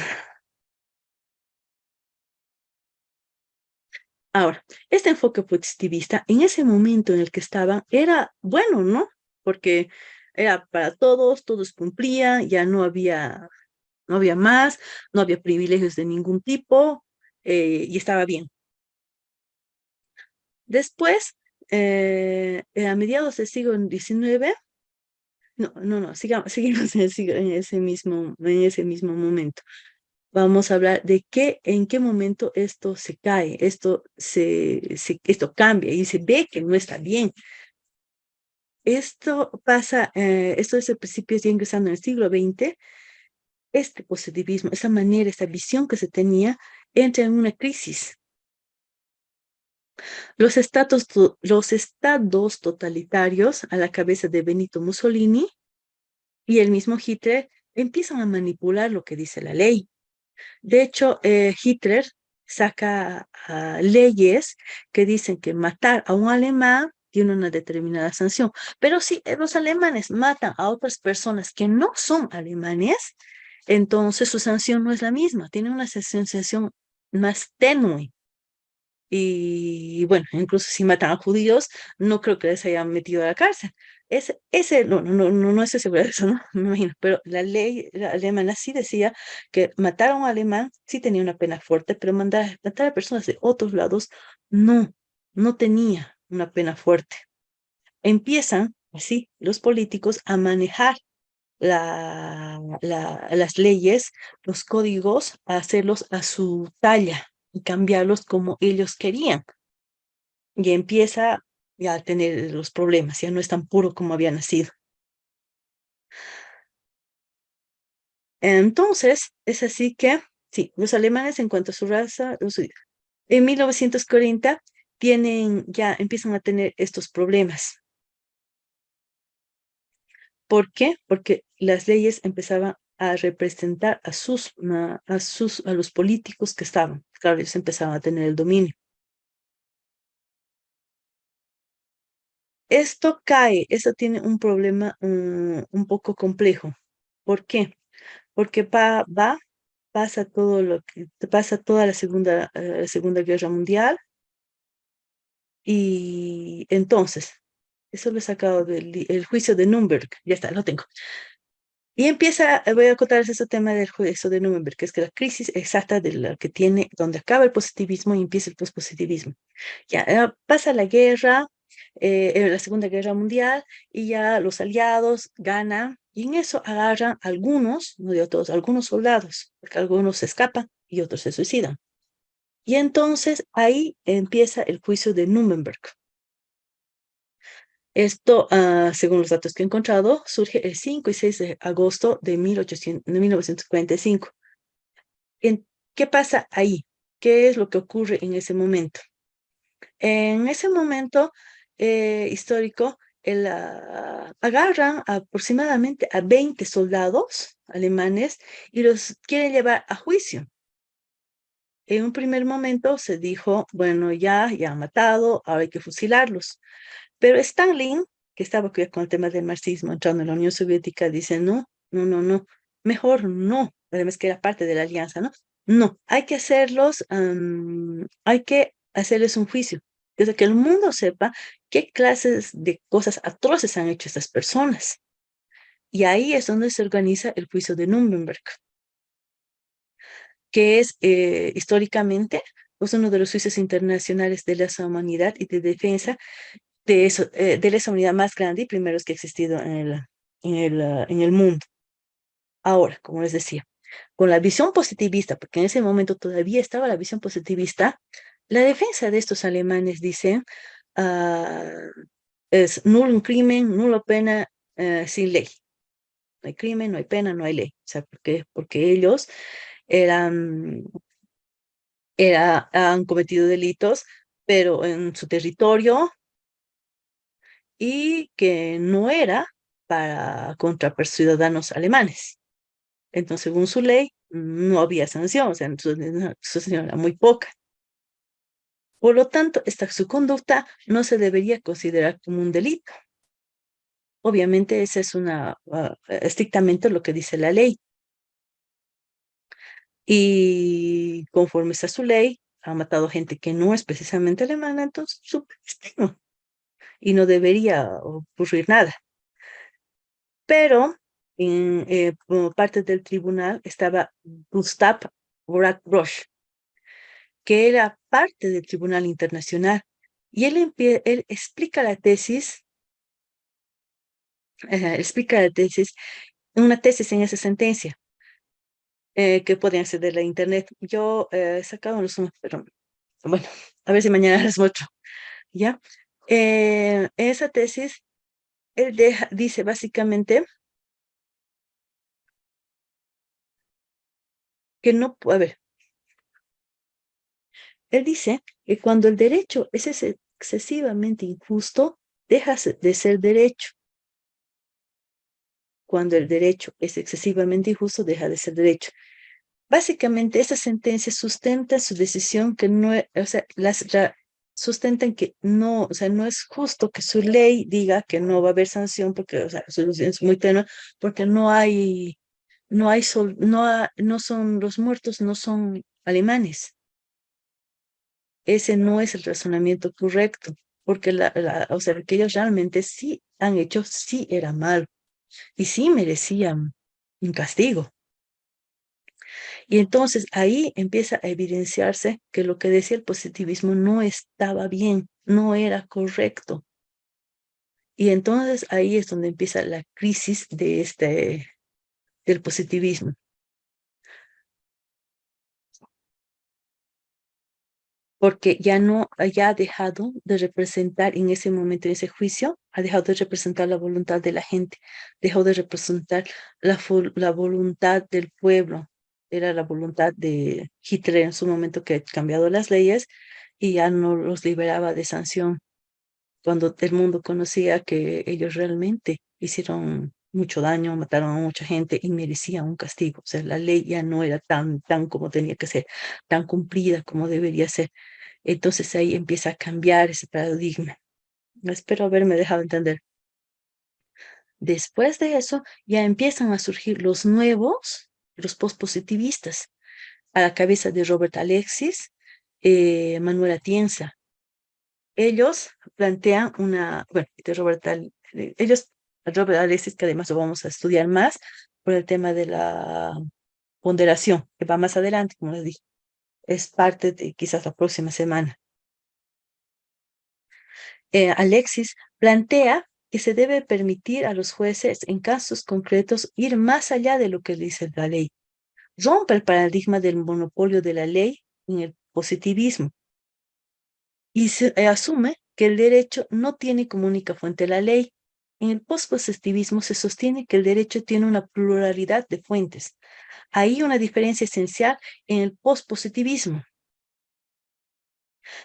Ahora, este enfoque positivista, en ese momento en el que estaban, era bueno, ¿no? Porque era para todos cumplían, ya no había más, no había privilegios de ningún tipo, y estaba bien. Después, a mediados del siglo XIX, seguimos en ese mismo momento. Vamos a hablar de en qué momento esto se cae, esto cambia y se ve que no está bien. Esto pasa, esto es el principio, ya ingresando en el siglo XX, este positivismo, esa manera, esta visión que se tenía, entra en una crisis. Los estados totalitarios a la cabeza de Benito Mussolini y el mismo Hitler empiezan a manipular lo que dice la ley. De hecho, Hitler saca leyes que dicen que matar a un alemán tiene una determinada sanción. Pero si los alemanes matan a otras personas que no son alemanes, entonces su sanción no es la misma, tiene una sanción más tenue. Y bueno, incluso si matan a judíos, no creo que les hayan metido a la cárcel. No estoy segura de eso, ¿no? Me imagino, pero la ley alemana sí decía que matar a un alemán sí tenía una pena fuerte, pero matar a personas de otros lados no tenía una pena fuerte. Empiezan así los políticos a manejar las leyes, los códigos, a hacerlos a su talla y cambiarlos como ellos querían. Y empieza ya a tener los problemas, ya no es tan puro como había nacido. Entonces, es así que, sí, los alemanes en cuanto a su raza, en 1940 empiezan a tener estos problemas. ¿Por qué? Porque las leyes empezaban a representar a los políticos que estaban. Claro, ellos empezaban a tener el dominio. Esto tiene un problema un poco complejo. ¿Por qué? Porque pasa todo pasa toda la Segunda Guerra Mundial, y entonces, eso lo he sacado el juicio de Nuremberg, ya está, lo tengo. Y voy a contarles ese tema del juicio de Nuremberg, que es que la crisis exacta de la que tiene, donde acaba el positivismo y empieza el pospositivismo. Ya pasa la guerra, la Segunda Guerra Mundial, y ya los aliados ganan, y en eso agarran algunos, no digo todos, algunos soldados, porque algunos se escapan y otros se suicidan. Y entonces ahí empieza el juicio de Nuremberg. Esto, según los datos que he encontrado, surge el 5 y 6 de agosto de 1945. ¿Qué pasa ahí? ¿Qué es lo que ocurre en ese momento? En ese momento histórico, agarran aproximadamente a 20 soldados alemanes y los quieren llevar a juicio. En un primer momento se dijo, bueno, ya han matado, ahora hay que fusilarlos. Pero Stalin, que estaba con el tema del marxismo, entrando en la Unión Soviética, dice, no, mejor no. Además que era parte de la alianza, ¿no? No, hay que hay que hacerles un juicio. Desde que el mundo sepa qué clases de cosas atroces han hecho estas personas. Y ahí es donde se organiza el juicio de Nuremberg, que es históricamente pues, uno de los juicios internacionales de lesa humanidad y de defensa de lesa humanidad más grande y primeros que ha existido en el mundo. Ahora, como les decía, con la visión positivista, porque en ese momento todavía estaba la visión positivista, la defensa de estos alemanes dice, es nulo un crimen, nula pena sin ley. No hay crimen, no hay pena, no hay ley. O sea, ¿por qué? Porque ellos han cometido delitos, pero en su territorio, y que no era contra ciudadanos alemanes. Entonces, según su ley, no había sanción, o sea, su sanción era muy poca. Por lo tanto, su conducta no se debería considerar como un delito. Obviamente, esa es estrictamente lo que dice la ley. Y conforme está su ley, ha matado gente que no es precisamente alemana, entonces su destino. Y no debería ocurrir nada. Pero como parte del tribunal estaba Gustav Roche, que era parte del Tribunal Internacional. Y él explica la tesis, una tesis en esa sentencia, que pueden acceder a internet. Yo he sacado los, pero bueno, a ver si mañana les muestro, ¿ya? Esa tesis, dice básicamente que no, a ver, él dice que cuando el derecho es excesivamente injusto, deja de ser derecho. Cuando el derecho es excesivamente injusto, deja de ser derecho. Básicamente, esta sentencia sustenta su decisión que no, o sea, sustentan que no, o sea, no es justo que su ley diga que no va a haber sanción porque, o sea, su solución es muy tenue, porque no son los muertos, no son alemanes. Ese no es el razonamiento correcto, porque o sea, que ellos realmente sí han hecho, sí era mal y sí merecían un castigo. Y entonces ahí empieza a evidenciarse que lo que decía el positivismo no estaba bien, no era correcto. Y entonces ahí es donde empieza la crisis del positivismo. Porque ya ha dejado de representar en ese momento, en ese juicio, ha dejado de representar la voluntad de la gente, dejó de representar la voluntad del pueblo. Era la voluntad de Hitler en su momento, que ha cambiado las leyes y ya no los liberaba de sanción, cuando el mundo conocía que ellos realmente hicieron mucho daño, mataron a mucha gente y merecían un castigo. O sea, la ley ya no era tan como tenía que ser, tan cumplida como debería ser. Entonces ahí empieza a cambiar ese paradigma. Espero haberme dejado entender. Después de eso, ya empiezan a surgir los pospositivistas, a la cabeza de Robert Alexis, Manuel Atienza. Ellos plantean Robert Alexis, que además lo vamos a estudiar más por el tema de la ponderación, que va más adelante, como les dije. Es parte de quizás la próxima semana. Alexis plantea que se debe permitir a los jueces en casos concretos ir más allá de lo que dice la ley. Rompe el paradigma del monopolio de la ley en el positivismo y asume que el derecho no tiene como única fuente la ley. En el pospositivismo se sostiene que el derecho tiene una pluralidad de fuentes. Hay una diferencia esencial en el pospositivismo.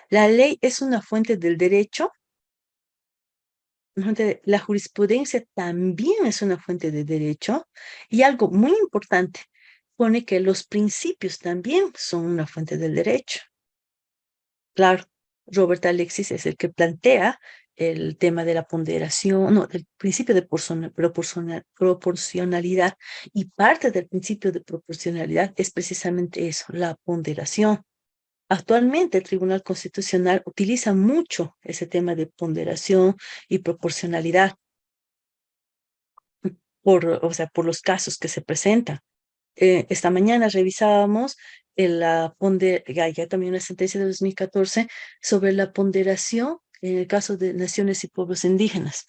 La ley es una fuente del derecho. La jurisprudencia también es una fuente de derecho, y algo muy importante, pone que los principios también son una fuente del derecho. Claro, Robert Alexis es el que plantea el tema de la ponderación, no, del principio de proporcionalidad, y parte del principio de proporcionalidad es precisamente eso, la ponderación. Actualmente el Tribunal Constitucional utiliza mucho ese tema de ponderación y proporcionalidad por los casos que se presentan. Esta mañana revisábamos ya también una sentencia de 2014 sobre la ponderación en el caso de naciones y pueblos indígenas,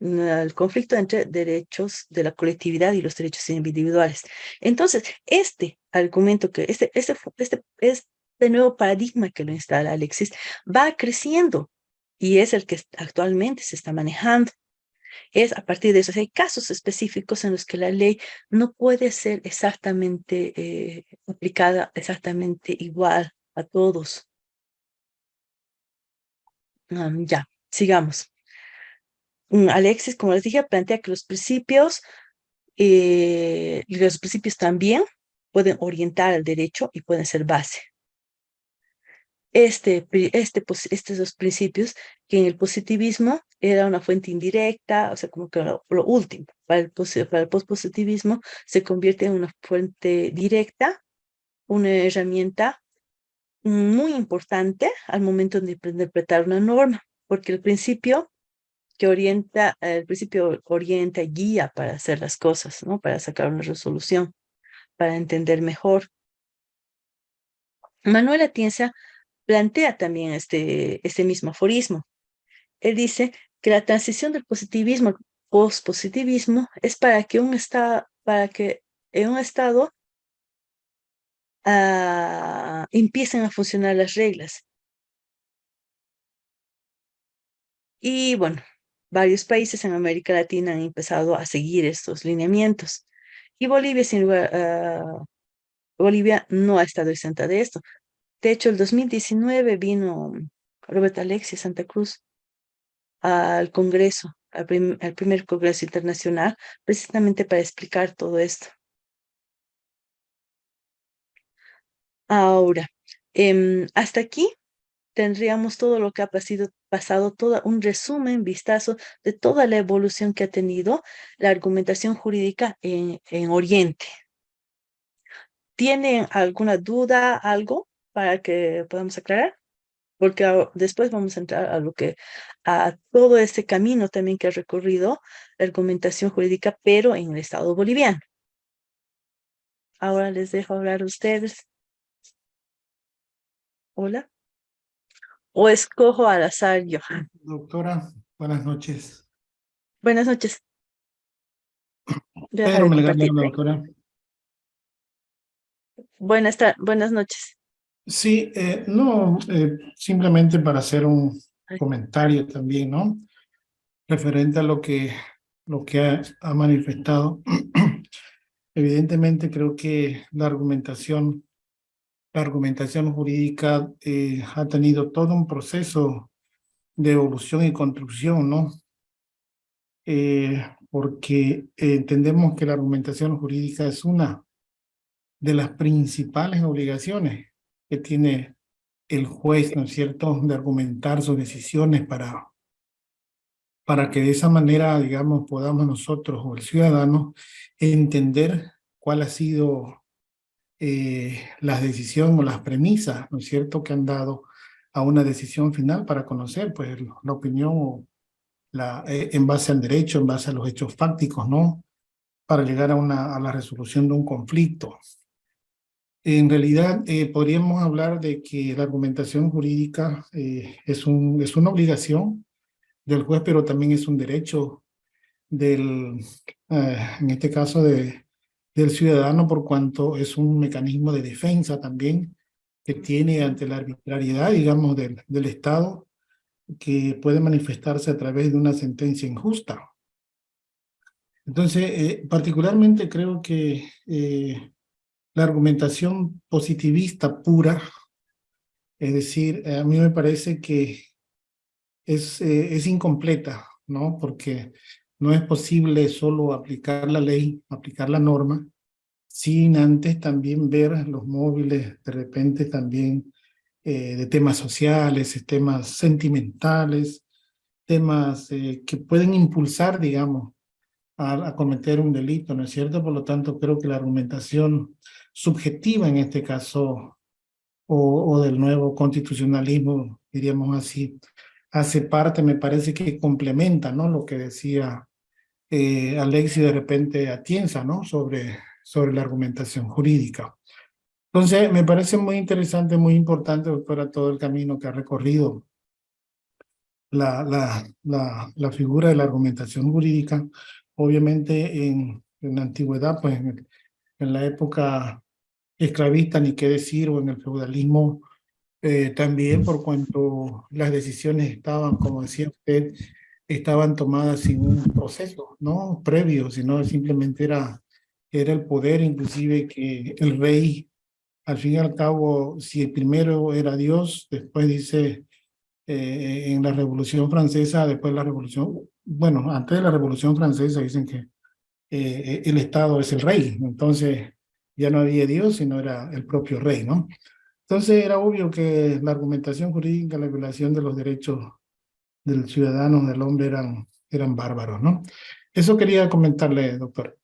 el conflicto entre derechos de la colectividad y los derechos individuales. Entonces, este argumento, este nuevo paradigma que lo instala Alexis, va creciendo y es el que actualmente se está manejando. Es a partir de eso. Hay casos específicos en los que la ley no puede ser exactamente aplicada exactamente igual a todos. Ya, sigamos. Alexis, como les dije, plantea que los principios también pueden orientar al derecho y pueden ser base. Estos dos principios, que en el positivismo era una fuente indirecta, o sea, como que lo último. Para el pospositivismo se convierte en una fuente directa, una herramienta muy importante al momento de interpretar una norma, porque el principio orienta y guía para hacer las cosas, ¿no? Para sacar una resolución, para entender mejor. Manuel Atienza plantea también este mismo aforismo. Él dice que la transición del positivismo al pospositivismo es para que en un estado empiecen a funcionar las reglas. Y bueno, varios países en América Latina han empezado a seguir estos lineamientos. Y Bolivia, sin lugar, Bolivia no ha estado exenta de esto. De hecho, el 2019 vino Robert Alexis Santa Cruz al Congreso, al primer Congreso Internacional, precisamente para explicar todo esto. Ahora, hasta aquí tendríamos todo lo que ha pasado, todo un resumen, vistazo de toda la evolución que ha tenido la argumentación jurídica en Oriente. ¿Tienen alguna duda, algo para que podamos aclarar? Porque después vamos a entrar a todo este camino también que ha recorrido la argumentación jurídica, pero en el Estado boliviano. Ahora les dejo hablar a ustedes. Hola. O escojo al azar yo. Doctora, buenas noches. Buenas noches. Deja Pedro de Melgar, compartir. doctora. Buenas noches. Sí, no, simplemente para hacer un comentario también, ¿no? Referente a lo que ha manifestado. Evidentemente creo que la argumentación jurídica ha tenido todo un proceso de evolución y construcción, ¿no? Porque entendemos que la argumentación jurídica es una de las principales obligaciones que tiene el juez, ¿no es cierto?, de argumentar sus decisiones para que de esa manera, digamos, podamos nosotros o el ciudadano entender cuál ha sido las decisiones o las premisas, ¿no es cierto?, que han dado a una decisión final para conocer, pues, la opinión en base al derecho, en base a los hechos fácticos, ¿no?, para llegar a la resolución de un conflicto. En realidad, podríamos hablar de que la argumentación jurídica es una obligación del juez, pero también es un derecho en este caso, del ciudadano, por cuanto es un mecanismo de defensa también que tiene ante la arbitrariedad, digamos, del Estado, que puede manifestarse a través de una sentencia injusta. Entonces, particularmente creo que la argumentación positivista pura, es decir, a mí me parece que es incompleta, ¿no? Porque no es posible solo aplicar la ley, aplicar la norma, sin antes también ver los móviles, de repente también de temas sociales, temas sentimentales, temas que pueden impulsar, digamos, a cometer un delito, ¿no es cierto? Por lo tanto, creo que la argumentación subjetiva en este caso, o del nuevo constitucionalismo, diríamos así, hace parte, me parece que complementa, ¿no?, lo que decía Alexis de repente Atienza, ¿no?, sobre la argumentación jurídica. Entonces, me parece muy interesante, muy importante, doctora, todo el camino que ha recorrido la figura de la argumentación jurídica. Obviamente, en la antigüedad, pues en la época esclavista, ni qué decir, o en el feudalismo, también por cuanto las decisiones estaban, como decía usted, estaban tomadas sin un proceso, ¿no?, previo, sino simplemente era el poder, inclusive que el rey, al fin y al cabo, si el primero era Dios, después dice en la Revolución Francesa, después la Revolución, bueno, antes de la Revolución Francesa dicen que el Estado es el rey, entonces ya no había Dios, sino era el propio rey, ¿no? Entonces era obvio que la argumentación jurídica, la violación de los derechos del ciudadano, del hombre, eran bárbaros, ¿no? Eso quería comentarle, doctor.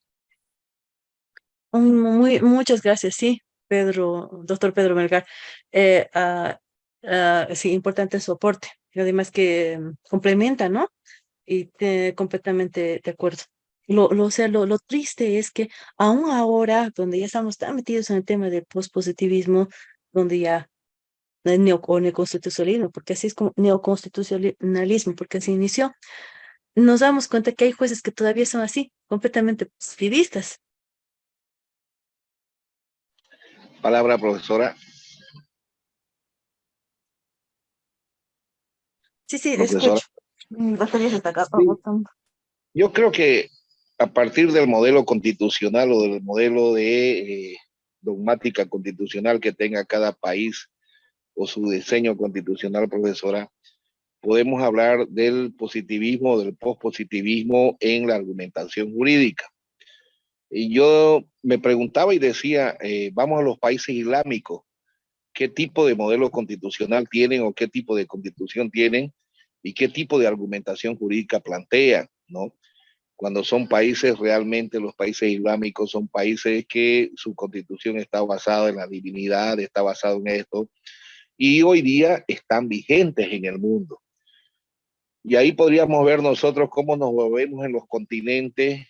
Muchas gracias, sí. doctor Pedro Melgar, sí, importante su aporte, y además que complementa, ¿no? Y completamente de acuerdo. O sea, lo triste es que aún ahora, donde ya estamos tan metidos en el tema del pospositivismo, donde ya o neoconstitucionalismo, porque así es como neoconstitucionalismo, porque así inició, nos damos cuenta que hay jueces que todavía son así, completamente positivistas. Palabra, profesora. Sí, sí, Profesora. escucho. Baterías hasta acá, Sí. botando. Yo creo que a partir del modelo constitucional o del modelo de dogmática constitucional que tenga cada país o su diseño constitucional, profesora, podemos hablar del positivismo, del pospositivismo en la argumentación jurídica. Y yo me preguntaba y decía, vamos a los países islámicos, ¿qué tipo de modelo constitucional tienen o qué tipo de constitución tienen y qué tipo de argumentación jurídica plantean, ¿no? Cuando son países realmente, los países islámicos son países que su constitución está basada en la divinidad, está basado en esto, y hoy día están vigentes en el mundo. Y ahí podríamos ver nosotros cómo nos movemos en los continentes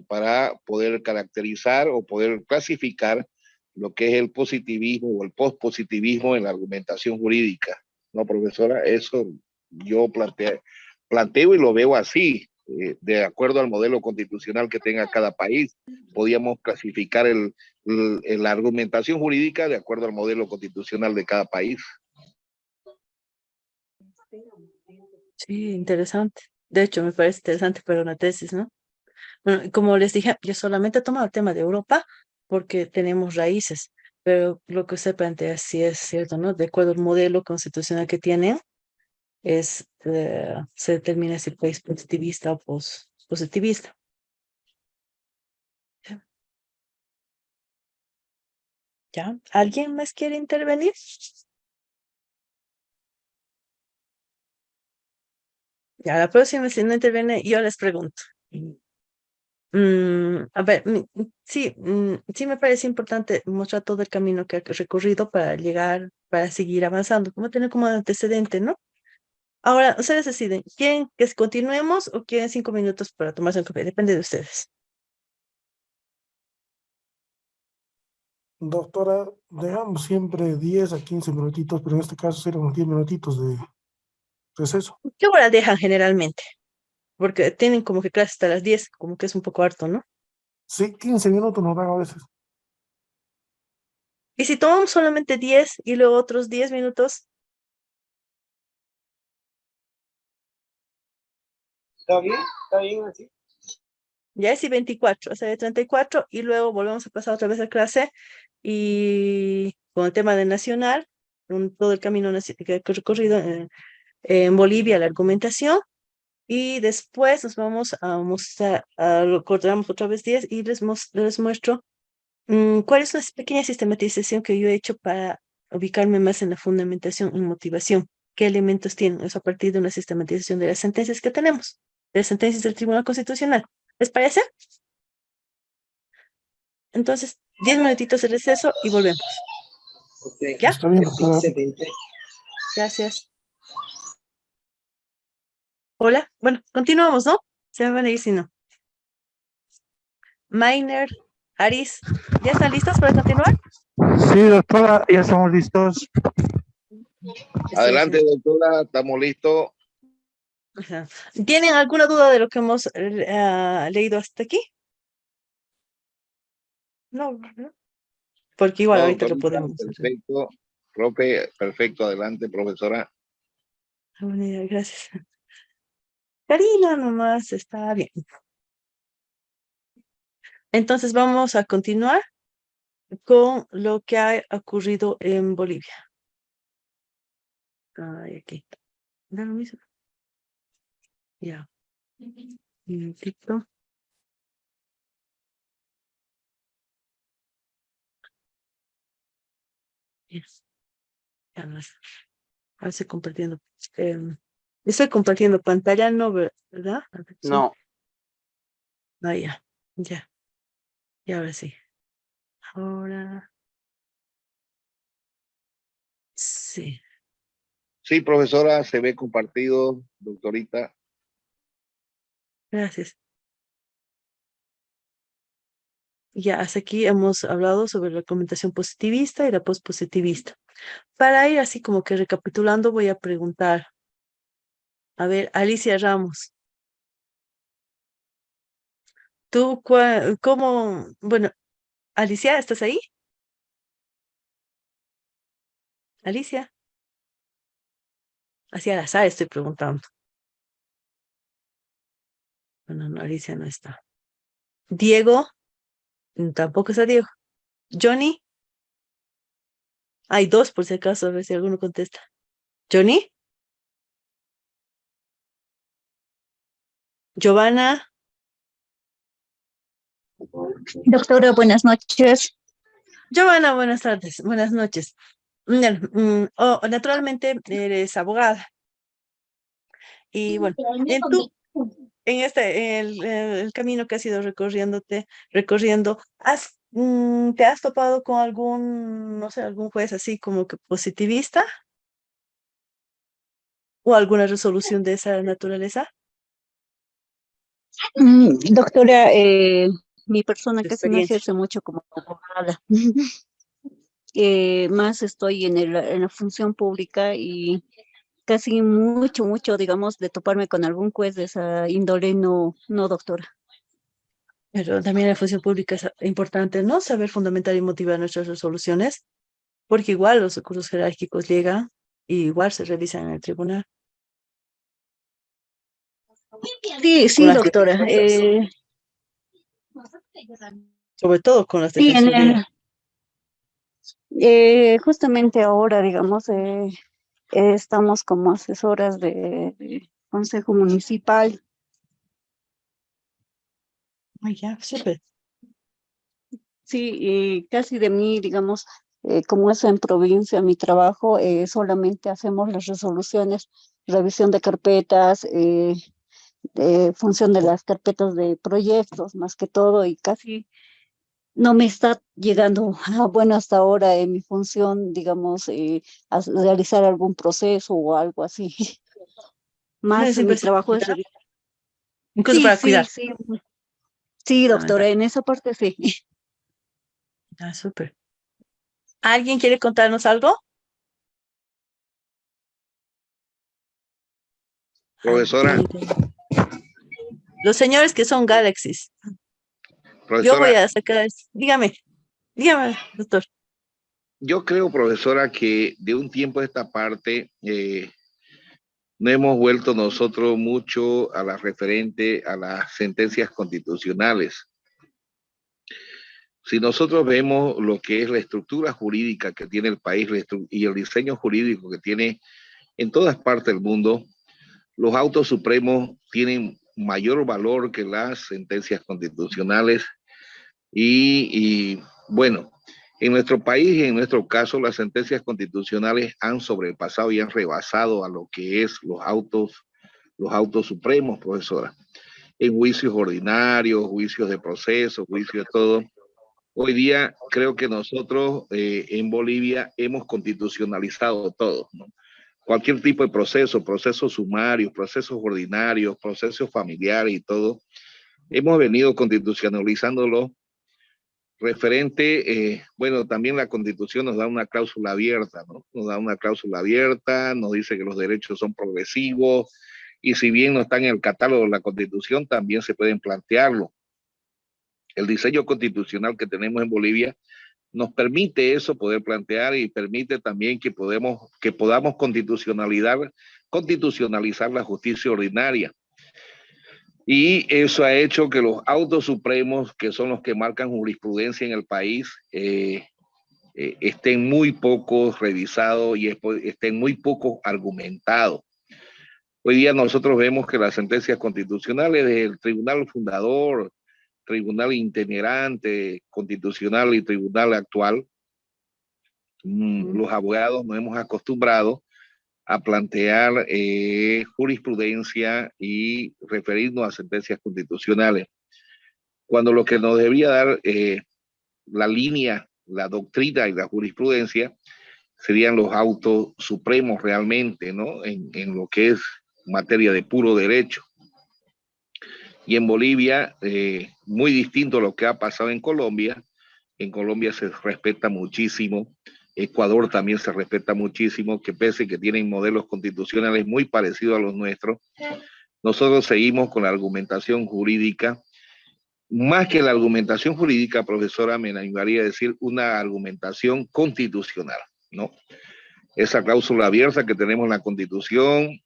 para poder caracterizar o poder clasificar lo que es el positivismo o el postpositivismo en la argumentación jurídica. ¿No, profesora? Eso yo planteo y lo veo así, de acuerdo al modelo constitucional que tenga cada país. Podíamos clasificar la argumentación jurídica de acuerdo al modelo constitucional de cada país. Sí, interesante. De hecho, me parece interesante para una tesis, ¿no? Bueno, como les dije, yo solamente he tomado el tema de Europa porque tenemos raíces, pero lo que usted plantea sí es cierto, ¿no? De acuerdo al modelo constitucional que tienen, se determina si el país positivista o positivista. ¿Ya? ¿Alguien más quiere intervenir? Ya, la próxima, si no interviene, yo les pregunto. A ver, sí, sí me parece importante mostrar todo el camino que ha recorrido para llegar, para seguir avanzando, como tener como antecedente, ¿no? Ahora, ustedes deciden, ¿quieren que continuemos o quieren 5 minutos para tomarse un café? Depende de ustedes. Doctora, dejamos siempre 10 a 15 minutitos, pero en este caso serán 10 minutitos de receso. ¿Qué hora dejan generalmente? Porque tienen como que clase hasta las 10, como que es un poco harto, ¿no? Sí, 15 minutos nos dan a veces. Y si tomamos solamente 10 y luego otros 10 minutos, Está bien así. ya es y 24, o sea, de 34, y luego volvemos a pasar otra vez a clase y con el tema de nacional, con todo el camino que he recorrido en Bolivia, la argumentación, y después nos vamos a mostrar, recordamos otra vez 10 y les muestro cuál es una pequeña sistematización que yo he hecho para ubicarme más en la fundamentación y motivación. ¿Qué elementos tienen? Eso a partir de una sistematización de las sentencias que tenemos, de las sentencias del Tribunal Constitucional. ¿Les parece? Entonces, 10 minutitos de receso y volvemos. Okay. ¿Ya? Está bien, doctora. Excelente. Gracias. Hola. Bueno, continuamos, ¿no? Se me van a ir si no. Mainer, Aris, ¿ya están listos para continuar? Sí, doctora, ya estamos listos. Adelante, doctora, estamos listos. Ajá. ¿Tienen alguna duda de lo que hemos leído hasta aquí? No, ¿no? Porque igual No, ahorita lo doctorita, podemos hacer. perfecto. Profe, perfecto, adelante, profesora. Buena idea, gracias. Karina nomás está bien. Entonces vamos a continuar con lo que ha ocurrido en Bolivia. Ay, aquí. Da lo mismo. Ya. Un minutito. Yes. Ya no es. Ahora estoy compartiendo. Estoy compartiendo pantalla, ¿no? ¿Verdad? A ver, sí. No. Ah, ya. Ya. Y ahora sí. Ahora. Sí, Sí, profesora, se ve compartido, doctorita. gracias. Ya hasta aquí hemos hablado sobre la argumentación positivista y la postpositivista. Para ir así como que recapitulando, voy a preguntar, a ver, Alicia Ramos, ¿tú cómo, bueno, Alicia, ¿estás ahí? Alicia, hacia al azar estoy preguntando. Bueno, no, Alicia no está. Diego, tampoco está Diego. Johnny, hay dos por si acaso, a ver si alguno contesta. Johnny, Giovanna, Doctora, buenas noches. Giovanna, buenas tardes, buenas noches. Naturalmente eres abogada y bueno, en el camino que has ido recorriendo, ¿te has topado con algún, no sé, algún juez así como que positivista o alguna resolución de esa naturaleza? Doctora, mi persona Tu casi no experiencia. ejerce mucho como abogada. Más estoy en la función pública y casi mucho, digamos, de toparme con algún juez de esa índole, no, no, doctora. Pero también en la función pública es importante, ¿no? Saber fundamentar y motivar nuestras resoluciones, porque igual los recursos jerárquicos llegan y igual se revisan en el tribunal. Sí, Con las doctora. diferencias, sobre todo con las Sí, defensorías. justamente ahora, digamos, estamos como asesoras de Consejo Municipal. Ay, ya, súper. Sí, y casi de mí, digamos, como es en provincia mi trabajo, solamente hacemos las resoluciones, revisión de carpetas, función de las carpetas de proyectos, más que todo, y casi no me está llegando, bueno, hasta ahora en mi función, digamos, a realizar algún proceso o algo así. Más Siempre mi se trabajo es... necesita, incluso Sí, para sí, cuidar. sí, sí, Fundamental. doctora, en esa parte sí. Ah, súper. ¿Alguien quiere contarnos algo? Profesora, Los señores que son Galaxies. Yo voy profesora, a sacar, dígame, doctor. yo creo, profesora, que de un tiempo a esta parte no hemos vuelto nosotros mucho a la referente a las sentencias constitucionales. Si nosotros vemos lo que es la estructura jurídica que tiene el país y el diseño jurídico que tiene en todas partes del mundo, los autos supremos tienen mayor valor que las sentencias constitucionales y bueno, en nuestro país y en nuestro caso las sentencias constitucionales han sobrepasado y han rebasado a lo que es los autos supremos, profesora, en juicios ordinarios, juicios de proceso, juicios de todo. Hoy día creo que nosotros en Bolivia hemos constitucionalizado todo, ¿no? Cualquier tipo de proceso, procesos sumarios, procesos ordinarios, procesos familiares y todo, hemos venido constitucionalizándolo referente, bueno, también la Constitución nos da una cláusula abierta, ¿no? Nos da una cláusula abierta, nos dice que los derechos son progresivos y si bien no están en el catálogo de la Constitución, también se pueden plantearlo. El diseño constitucional que tenemos en Bolivia nos permite eso, poder plantear y permite también que podamos constitucionalizar la justicia ordinaria. Y eso ha hecho que los autos supremos, que son los que marcan jurisprudencia en el país, estén muy poco revisados y estén muy poco argumentados. Hoy día nosotros vemos que las sentencias constitucionales del Tribunal Fundador, Tribunal Itinerante, Constitucional y Tribunal Actual, los abogados nos hemos acostumbrado a plantear jurisprudencia y referirnos a sentencias constitucionales, cuando lo que nos debía dar la línea, la doctrina y la jurisprudencia serían los autos supremos realmente, ¿no? En lo que es materia de puro derecho. Y en Bolivia, muy distinto a lo que ha pasado en Colombia. En Colombia se respeta muchísimo. Ecuador también se respeta muchísimo, que pese que tienen modelos constitucionales muy parecidos a los nuestros, nosotros seguimos con la argumentación jurídica. Más que la argumentación jurídica, profesora, me animaría a decir una argumentación constitucional, ¿no? Esa cláusula abierta que tenemos en la Constitución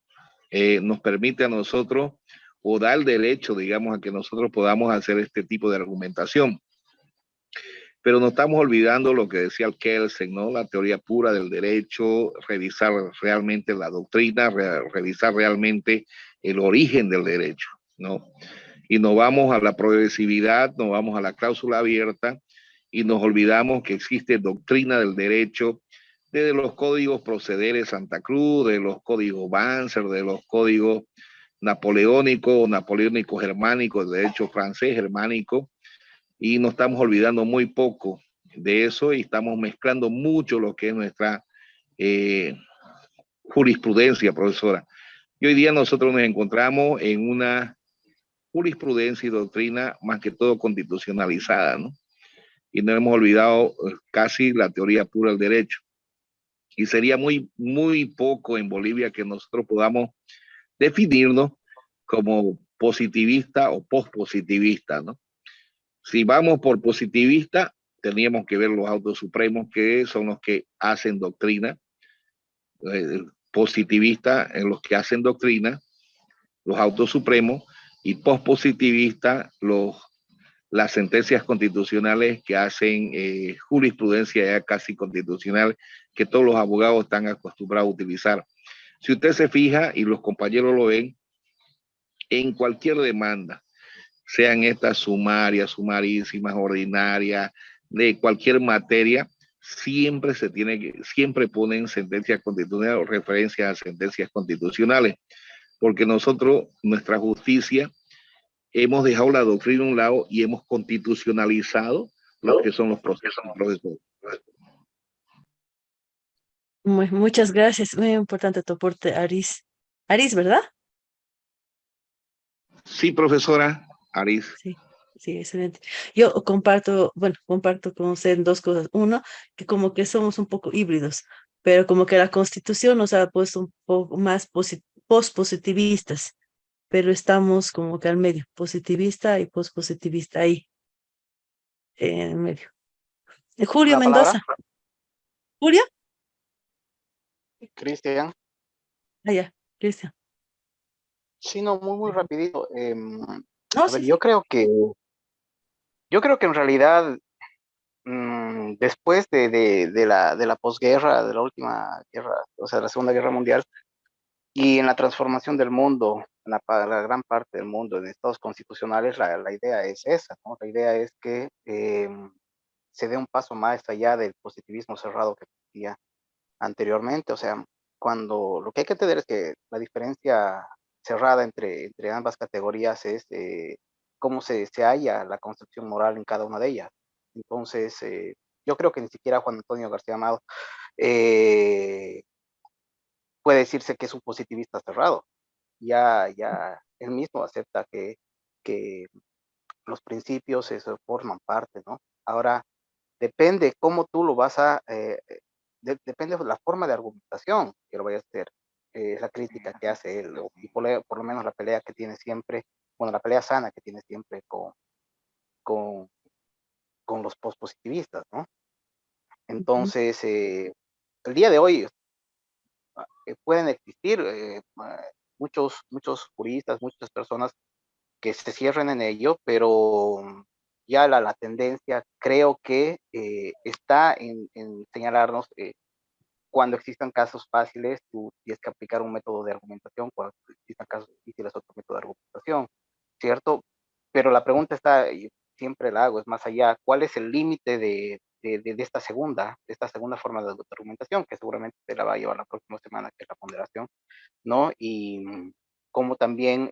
nos permite a nosotros o da el derecho, digamos, a que nosotros podamos hacer este tipo de argumentación. Pero no estamos olvidando lo que decía el Kelsen, ¿no? La teoría pura del derecho, revisar realmente la doctrina, revisar realmente el origen del derecho, ¿no? Y nos vamos a la progresividad, nos vamos a la cláusula abierta y nos olvidamos que existe doctrina del derecho desde los códigos procederes Santa Cruz, de los códigos Banzer, de los códigos napoleónico germánico, de derecho francés germánico, y nos estamos olvidando muy poco de eso y estamos mezclando mucho lo que es nuestra jurisprudencia, profesora. Y hoy día nosotros nos encontramos en una jurisprudencia y doctrina más que todo constitucionalizada, ¿no? Y no hemos olvidado casi la teoría pura del derecho. Y sería muy poco en Bolivia que nosotros podamos definirnos como positivista o postpositivista, ¿no? Si vamos por positivista, teníamos que ver los autos supremos, que son los que hacen doctrina, positivista en los que hacen doctrina, los autos supremos, y postpositivista las sentencias constitucionales que hacen jurisprudencia ya casi constitucional, que todos los abogados están acostumbrados a utilizar. Si usted se fija, y los compañeros lo ven, en cualquier demanda, sean estas sumarias, sumarísimas, ordinarias, de cualquier materia, siempre ponen sentencias constitucionales o referencias a sentencias constitucionales, porque nosotros, nuestra justicia, hemos dejado la doctrina a un lado y hemos constitucionalizado lo que son los procesos. Muchas gracias. Muy importante tu aporte, Aris. Aris, ¿verdad? Sí, profesora Aris. Sí, sí, excelente. Yo comparto con usted dos cosas. Uno, que como que somos un poco híbridos, pero como que la Constitución nos ha puesto un poco más pospositivistas, pero estamos como que al medio, positivista y pospositivista ahí, en el medio. Julio ¿La palabra? Mendoza. ¿Julio? Cristian. Allá, Cristian. Sí, no, muy rapidito. No, A sí, ver, sí. yo creo que en realidad después de la posguerra, de la última guerra, o sea, la Segunda Guerra Mundial, y en la transformación del mundo, en la gran parte del mundo, en estados constitucionales, la idea es esa, ¿no? La idea es que se dé un paso más allá del positivismo cerrado que existía anteriormente. O sea, cuando lo que hay que entender es que la diferencia cerrada entre ambas categorías es cómo se halla la construcción moral en cada una de ellas. Entonces, yo creo que ni siquiera Juan Antonio García Amado puede decirse que es un positivista cerrado. Ya él mismo acepta que los principios eso forman parte, ¿no? Ahora, depende cómo tú lo vas a, depende de la forma de argumentación que lo vayas a hacer, la crítica que hace él, y por lo menos la pelea que tiene siempre, bueno, la pelea sana que tiene siempre con, con los pospositivistas, ¿no? Entonces, el día de hoy pueden existir muchos juristas, muchas personas que se cierren en ello, pero ya la tendencia creo que está en señalarnos cuando existan casos fáciles, tú tienes que aplicar un método de argumentación, cuando existan casos difíciles, otro método de argumentación, ¿cierto? Pero la pregunta está, y siempre la hago, es más allá, ¿cuál es el límite de esta segunda forma de argumentación, que seguramente te la va a llevar la próxima semana, que es la ponderación, ¿no? Y cómo también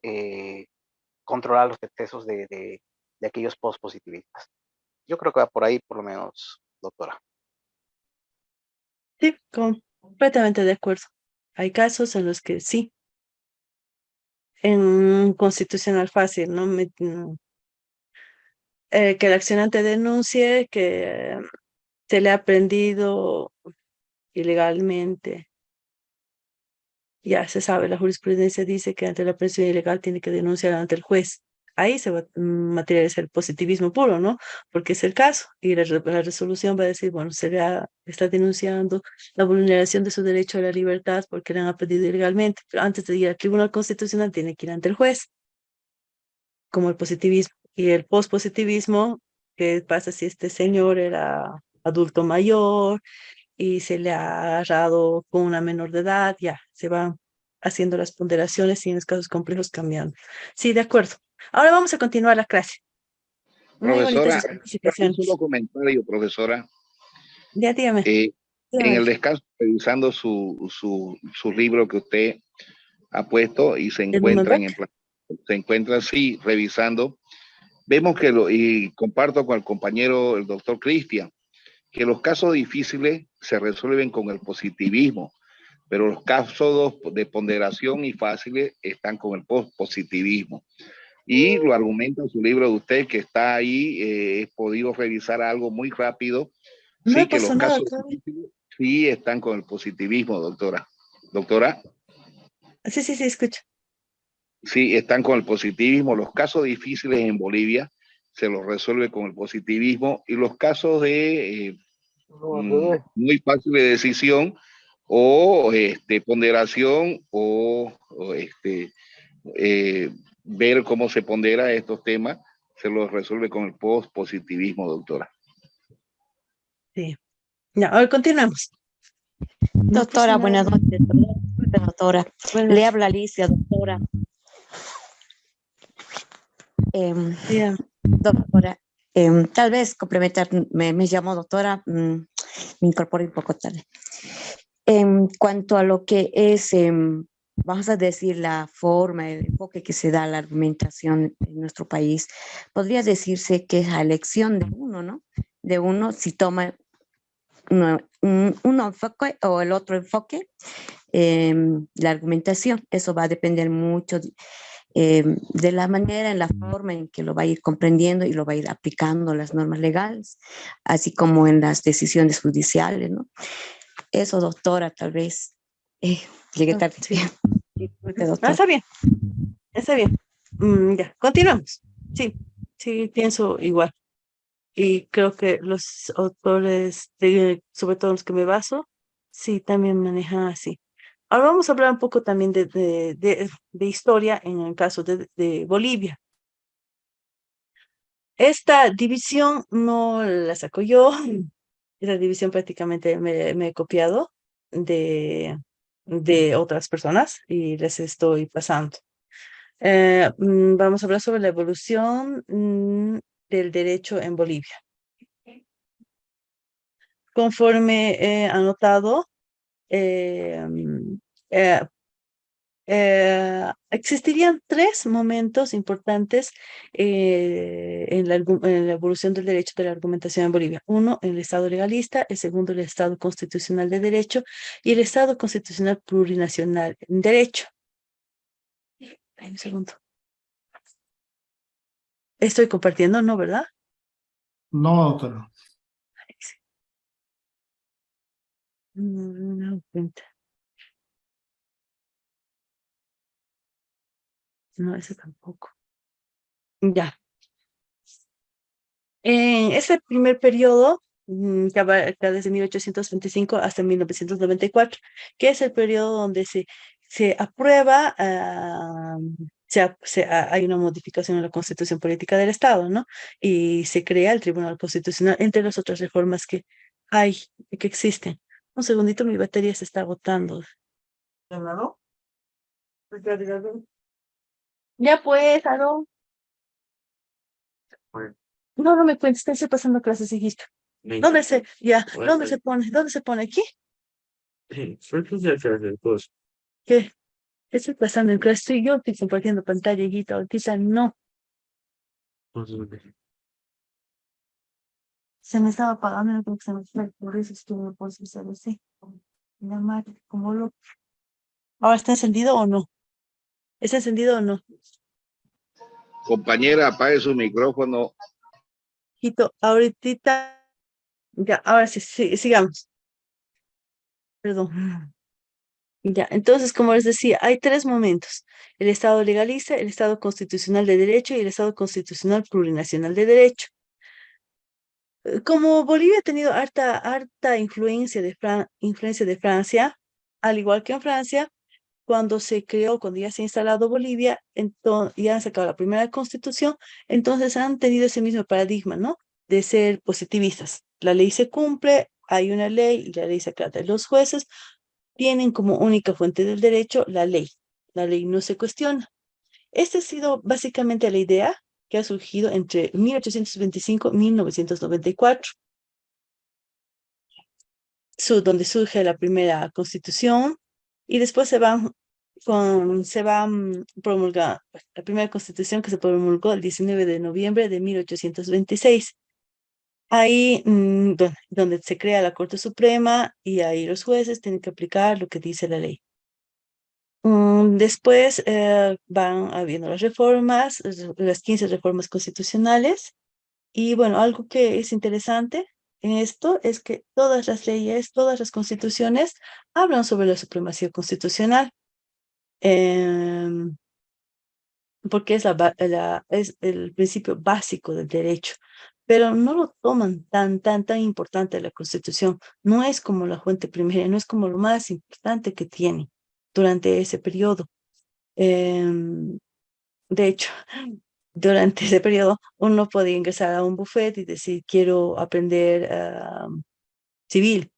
controlar los excesos de aquellos pospositivistas. Yo creo que va por ahí, por lo menos, doctora. Sí, completamente de acuerdo. Hay casos en los que sí, en un constitucional fácil, ¿no? Que el accionante denuncie que se le ha prendido ilegalmente. Ya se sabe, la jurisprudencia dice que ante la aprehensión ilegal tiene que denunciar ante el juez. Ahí se va a materializar el positivismo puro, ¿no? Porque es el caso. Y la resolución va a decir, bueno, está denunciando la vulneración de su derecho a la libertad porque le han aprendido ilegalmente. Pero antes de ir al Tribunal Constitucional tiene que ir ante el juez, como el positivismo. Y el pospositivismo, ¿qué pasa si este señor era adulto mayor y se le ha agarrado con una menor de edad? Ya, se van haciendo las ponderaciones y en los casos complejos cambiando. Sí, de acuerdo. Ahora vamos a continuar la clase. Muy bonitas Profesora, un especificaciones. solo comentario, profesora. Ya, dígame. En dígame. el descanso, revisando su libro que usted ha puesto y se ¿El Blumenbach? encuentra así, revisando, vemos que, y comparto con el compañero, el doctor Cristian, que los casos difíciles se resuelven con el positivismo, pero los casos de ponderación y fáciles están con el positivismo. Y lo argumenta en su libro de usted, que está ahí, he podido revisar algo muy rápido. No Sí, que pasa los nada, casos claro. difíciles sí están con el positivismo, doctora. Doctora, Sí, sí, sí, escucho. sí, están con el positivismo. Los casos difíciles en Bolivia se los resuelve con el positivismo y los casos de muy fácil de decisión o ponderación o ver cómo se pondera estos temas, se los resuelve con el positivismo, doctora. Sí. Ya, ahora continuamos. No Doctora, pasa buenas nada. noches. Disculpe, doctora. Buenas. Le habla Alicia, doctora. Yeah. Doctora, tal vez complementar, me llamo doctora, me incorporé un poco tarde. En cuanto a lo que es, vamos a decir, la forma, el enfoque que se da a la argumentación en nuestro país, podría decirse que es a elección de uno, ¿no? De uno si toma un enfoque o el otro enfoque, la argumentación. Eso va a depender mucho de la manera, en la forma en que lo va a ir comprendiendo y lo va a ir aplicando las normas legales, así como en las decisiones judiciales, ¿no? Eso, doctora, tal vez llegué tarde. Sí. Disculpe, doctora. Está bien. Está bien. Ya, continuamos. Sí, sí, pienso igual. Y creo que los autores, sobre todo los que me baso, sí, también manejan así. Ahora vamos a hablar un poco también de historia en el caso de Bolivia. Esta división no la saco yo, esta división prácticamente me he copiado de otras personas y les estoy pasando. Vamos a hablar sobre la evolución del derecho en Bolivia. Conforme he anotado, eh, eh, existirían tres momentos importantes en la evolución del derecho de la argumentación en Bolivia. Uno, el Estado legalista; el segundo, el Estado constitucional de derecho; y el Estado constitucional plurinacional en derecho. Ay, un segundo. Estoy compartiendo, ¿no, verdad? No, doctora. No, cuenta. No, ese tampoco. Ya. En ese primer periodo, que abarca desde 1825 hasta 1994, que es el periodo donde se aprueba, hay una modificación en la Constitución Política del Estado, ¿no? Y se crea el Tribunal Constitucional, entre las otras reformas que hay, que existen. Un segundito, mi batería se está agotando. ¿Llamado? Ya pues, Aaron. No, no me cuentes, estoy pasando clases, hijita. ¿Dónde ¿dónde se pone? ¿Dónde se pone? ¿Aquí? ¿Qué? ¿Qué estoy pasando en clase? Yo estoy compartiendo pantalla, hijita. Ahorita no. Se me estaba apagando, no creo que se me fue. Por eso es que no puedo hacer así. ¿Ahora está encendido o no? ¿Está encendido o no? Compañera, apague su micrófono. Quito, ahorita, ya, ahora sí, sigamos. Perdón. Ya, entonces, como les decía, hay tres momentos: el Estado legalista, el Estado constitucional de derecho y el Estado constitucional plurinacional de derecho. Como Bolivia ha tenido harta influencia de Francia, al igual que en Francia, cuando se creó, cuando ya se ha instalado Bolivia, ya han sacado la primera constitución, entonces han tenido ese mismo paradigma, ¿no? De ser positivistas. La ley se cumple, hay una ley y la ley se acata. Los jueces tienen como única fuente del derecho la ley. La ley no se cuestiona. Esta ha sido básicamente la idea que ha surgido entre 1825 y 1994, donde surge la primera constitución y después se va promulgar la primera constitución, que se promulgó el 19 de noviembre de 1826. Ahí donde se crea la Corte Suprema y ahí los jueces tienen que aplicar lo que dice la ley. Después van habiendo las reformas, las 15 reformas constitucionales. Y bueno, algo que es interesante en esto es que todas las leyes, todas las constituciones hablan sobre la supremacía constitucional, em, porque es el principio básico del derecho, pero no lo toman tan importante la Constitución. No es como la fuente primaria, no es como lo más importante que tiene durante ese periodo. Em, de hecho, durante ese periodo uno podía ingresar a un buffet y decir, quiero aprender civil.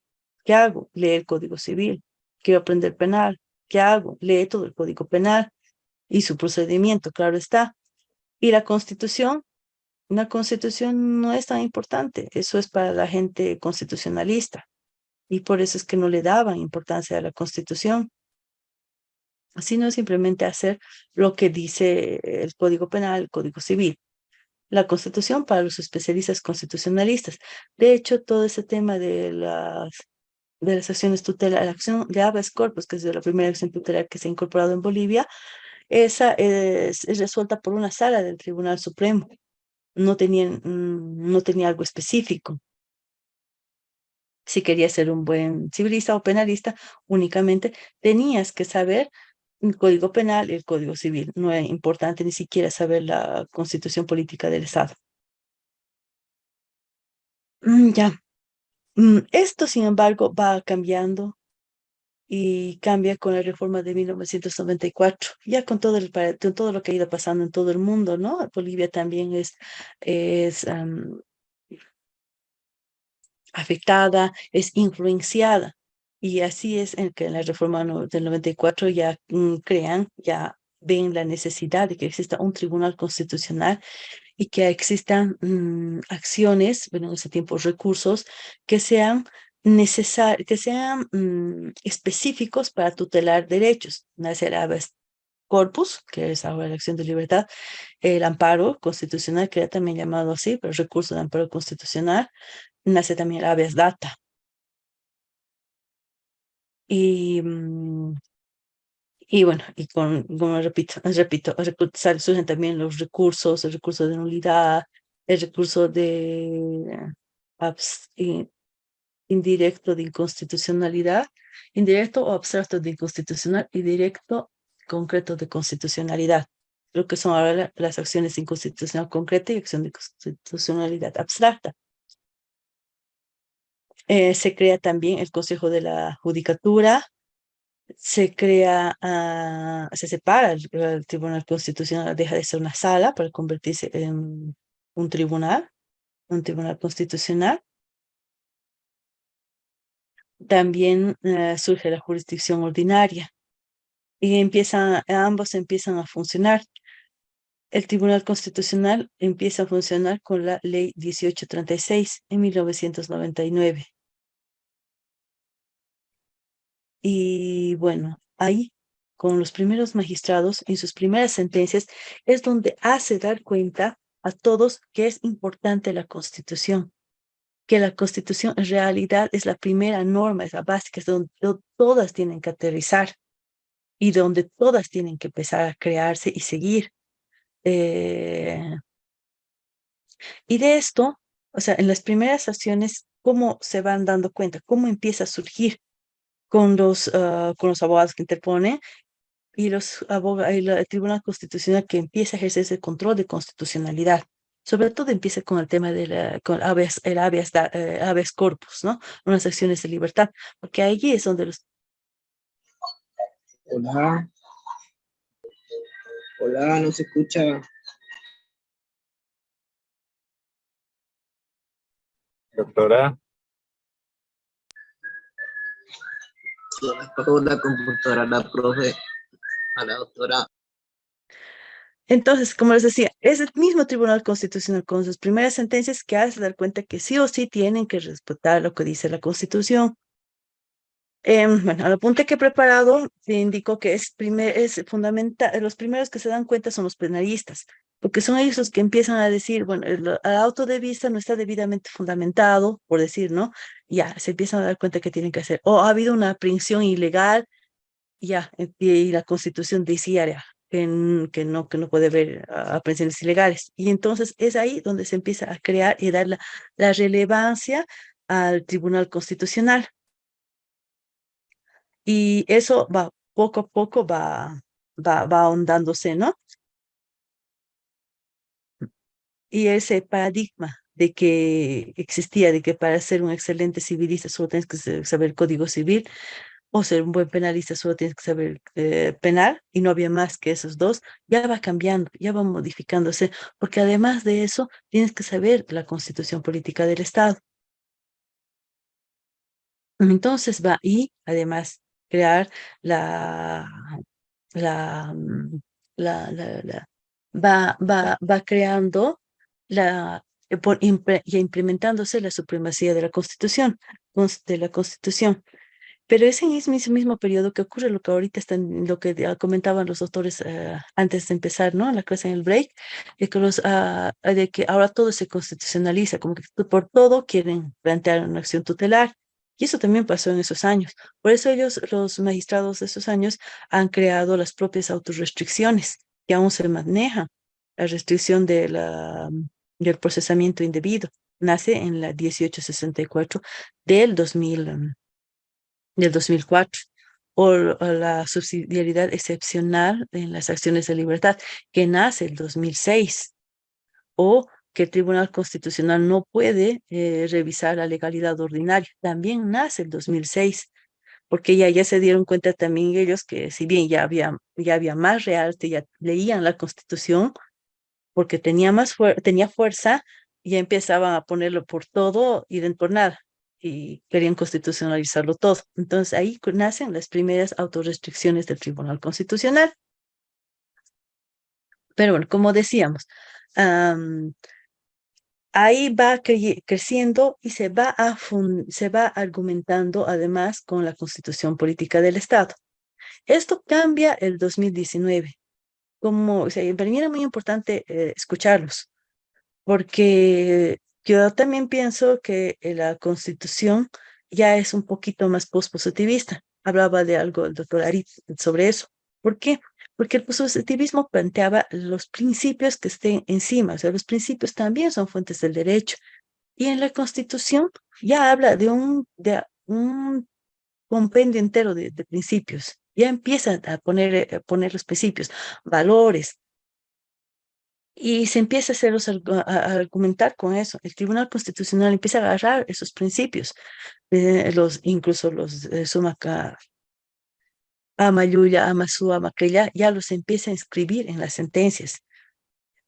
¿Qué hago? Lee el Código Civil. Quiero aprender penal. ¿Qué hago? Lee todo el Código Penal y su procedimiento, claro está. Y la Constitución no es tan importante. Eso es para la gente constitucionalista. Y por eso es que no le daban importancia a la Constitución, sino simplemente hacer lo que dice el Código Penal, el Código Civil. La Constitución para los especialistas constitucionalistas. De hecho, todo ese tema de las acciones tutelar, la acción de habeas corpus, que es la primera acción tutelar que se ha incorporado en Bolivia, esa es resuelta por una sala del Tribunal Supremo. No tenía algo específico. Si querías ser un buen civilista o penalista, únicamente tenías que saber el Código Penal y el Código Civil. No es importante ni siquiera saber la Constitución Política del Estado. Ya. Esto, sin embargo, va cambiando y cambia con la reforma de 1994, ya con con todo lo que ha ido pasando en todo el mundo, ¿no? Bolivia también es afectada, es influenciada. Y así es en que en la reforma del 94 ya ya ven la necesidad de que exista un tribunal constitucional y que existan acciones, bueno, en ese tiempo recursos, que sean específicos para tutelar derechos. Nace el habeas corpus, que es ahora la acción de libertad, el amparo constitucional, que era también llamado así, pero recurso de amparo constitucional. Nace también el habeas data. Y bueno, como repito, surgen también los recursos, el recurso de nulidad, el recurso de indirecto de inconstitucionalidad, indirecto o abstracto de inconstitucional y directo concreto de constitucionalidad. Lo que son ahora las acciones de inconstitucional concreta y acción de constitucionalidad abstracta. Se crea también el Consejo de la Judicatura. Se separa el Tribunal Constitucional, deja de ser una sala para convertirse en un tribunal constitucional. También surge la jurisdicción ordinaria y ambos empiezan a funcionar. El Tribunal Constitucional empieza a funcionar con la Ley 1836 en 1999. Y bueno, ahí, con los primeros magistrados, en sus primeras sentencias, es donde hace dar cuenta a todos que es importante la Constitución. que la Constitución en realidad es la primera norma, es la básica, es donde todas tienen que aterrizar y donde todas tienen que empezar a crearse y seguir. Y de esto, o sea, en las primeras acciones, ¿cómo se van dando cuenta? ¿Cómo empieza a surgir con los abogados que interponen y y el Tribunal Constitucional que empieza a ejercer ese control de constitucionalidad? Sobre todo empieza con el tema con habeas corpus, ¿no? Unas acciones de libertad, porque allí es donde Hola, hola, no se escucha. Doctora, Se me apagó la computadora, la profe, a la doctora. Entonces, como les decía, es el mismo Tribunal Constitucional con sus primeras sentencias que hace dar cuenta que sí o sí tienen que respetar lo que dice la Constitución. Bueno, al apunte que he preparado, te indico que es fundamental, los primeros que se dan cuenta son los penalistas, porque son ellos los que empiezan a decir, bueno, el auto de vista no está debidamente fundamentado, por decir, ¿no? Ya, se empiezan a dar cuenta que tienen que hacer, o ha habido una aprehensión ilegal, ya, y la Constitución decía ya, que no puede haber aprehensiones ilegales. Y entonces es ahí donde se empieza a crear y dar la relevancia al Tribunal Constitucional. Y eso va poco a poco va ahondándose, ¿no? Y ese paradigma de que existía, de que para ser un excelente civilista solo tienes que saber código civil, o ser un buen penalista solo tienes que saber penal, y no había más que esos dos, ya va cambiando, ya va modificándose, porque además de eso tienes que saber la constitución política del Estado. Entonces va, y además crear la, la, mm, va creando y implementándose la supremacía de la Constitución. Pero es en ese mismo periodo que ocurre lo que ahorita lo que comentaban los doctores antes de empezar, ¿no? La clase en el break, de que ahora todo se constitucionaliza, como que por todo quieren plantear una acción tutelar. Y eso también pasó en esos años. Por eso los magistrados de esos años, han creado las propias autorrestricciones que aún se manejan. La restricción del procesamiento indebido nace en la 1864 del 2004, o la subsidiariedad excepcional en las acciones de libertad, que nace el 2006, o que el Tribunal Constitucional no puede revisar la legalidad ordinaria, también nace el 2006, porque ya se dieron cuenta también ellos que si bien ya había más realce, ya leían la Constitución, porque tenía fuerza, ya empezaban a ponerlo por todo y por nada, y querían constitucionalizarlo todo. Entonces ahí nacen las primeras autorrestricciones del Tribunal Constitucional. Pero bueno, como decíamos, ahí va creciendo y se va argumentando además con la Constitución Política del Estado. Esto cambia el 2019. O sea, para mí era muy importante escucharlos, porque yo también pienso que la Constitución ya es un poquito más pospositivista. Hablaba de algo el doctor Arit sobre eso. ¿Por qué? Porque el positivismo planteaba los principios que estén encima, o sea, los principios también son fuentes del derecho. Y en la Constitución ya habla de un compendio entero de principios. Ya empieza a poner los principios, valores, y se empieza a argumentar con eso. El Tribunal Constitucional empieza a agarrar esos principios, incluso los Sumaka, Amayuya, Amasu, Amaquella, ya los empieza a inscribir en las sentencias.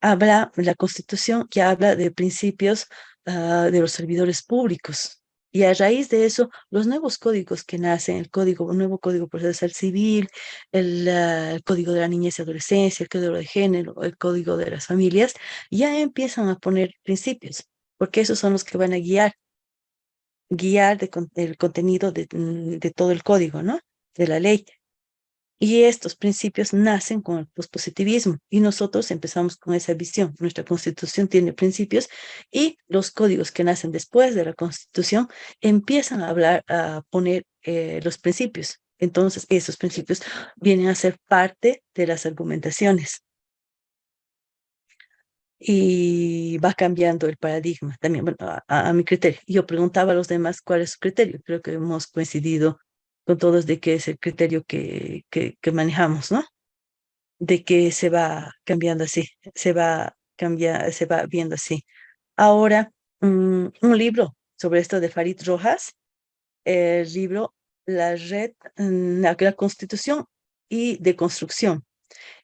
La Constitución que habla de principios de los servidores públicos. Y a raíz de eso, los nuevos códigos que nacen, un nuevo Código Procesal Civil, el Código de la Niñez y Adolescencia, el Código de Género, el Código de las Familias, ya empiezan a poner principios, porque esos son los que van a guiar el contenido de todo el código, ¿no? De la ley. Y estos principios nacen con el pospositivismo y nosotros empezamos con esa visión. Nuestra Constitución tiene principios y los códigos que nacen después de la Constitución empiezan a hablar, a poner los principios. Entonces, esos principios vienen a ser parte de las argumentaciones. Y va cambiando el paradigma también, bueno, a mi criterio. Yo preguntaba a los demás cuál es su criterio. Creo que hemos coincidido con todos de que es el criterio que manejamos, ¿no? De que se va cambiando así, se va viendo así. Ahora, un libro sobre esto de Farid Rojas, el libro La Red, la Constitución y de Construcción.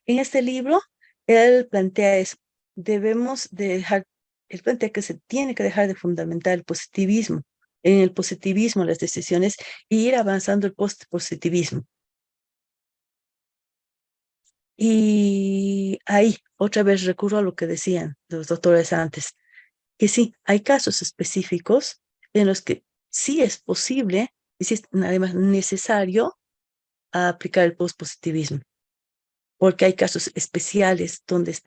En este libro, él plantea eso, él plantea que se tiene que dejar de fundamentar el positivismo, en el positivismo las decisiones, y ir avanzando el positivismo. Y ahí, otra vez recurro a lo que decían los doctores antes, que sí, hay casos específicos en los que sí es posible y sí es además necesario aplicar el pospositivismo, porque hay casos especiales donde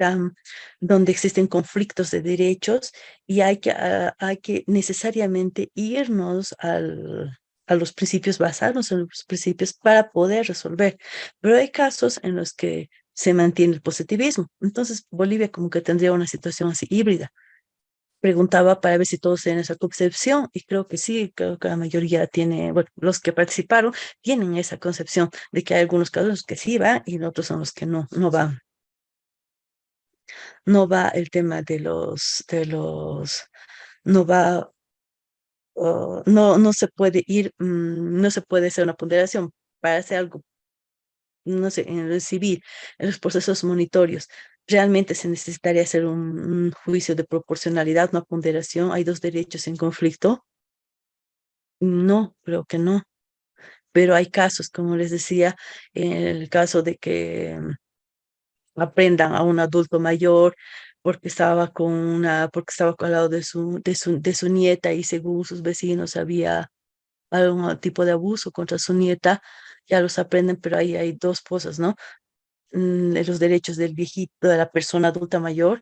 existen conflictos de derechos y hay que necesariamente irnos a los principios, basarnos en los principios para poder resolver. Pero hay casos en los que se mantiene el positivismo. Entonces, Bolivia como que tendría una situación así híbrida. Preguntaba para ver si todos tienen esa concepción y creo que sí, creo que la mayoría tiene, bueno, los que participaron tienen esa concepción de que hay algunos casos que sí van y otros son los que no van. No va el tema no va, no se puede ir, no se puede hacer una ponderación para hacer algo, no sé, en el civil, en los procesos monitorios. Realmente se necesitaría hacer un juicio de proporcionalidad, una ponderación. Hay dos derechos en conflicto. No, creo que no. Pero hay casos, como les decía, en el caso de que aprendan a un adulto mayor porque estaba al lado de su nieta y según sus vecinos había algún tipo de abuso contra su nieta, ya los aprenden, pero ahí hay dos cosas, ¿no? De los derechos del viejito, de la persona adulta mayor,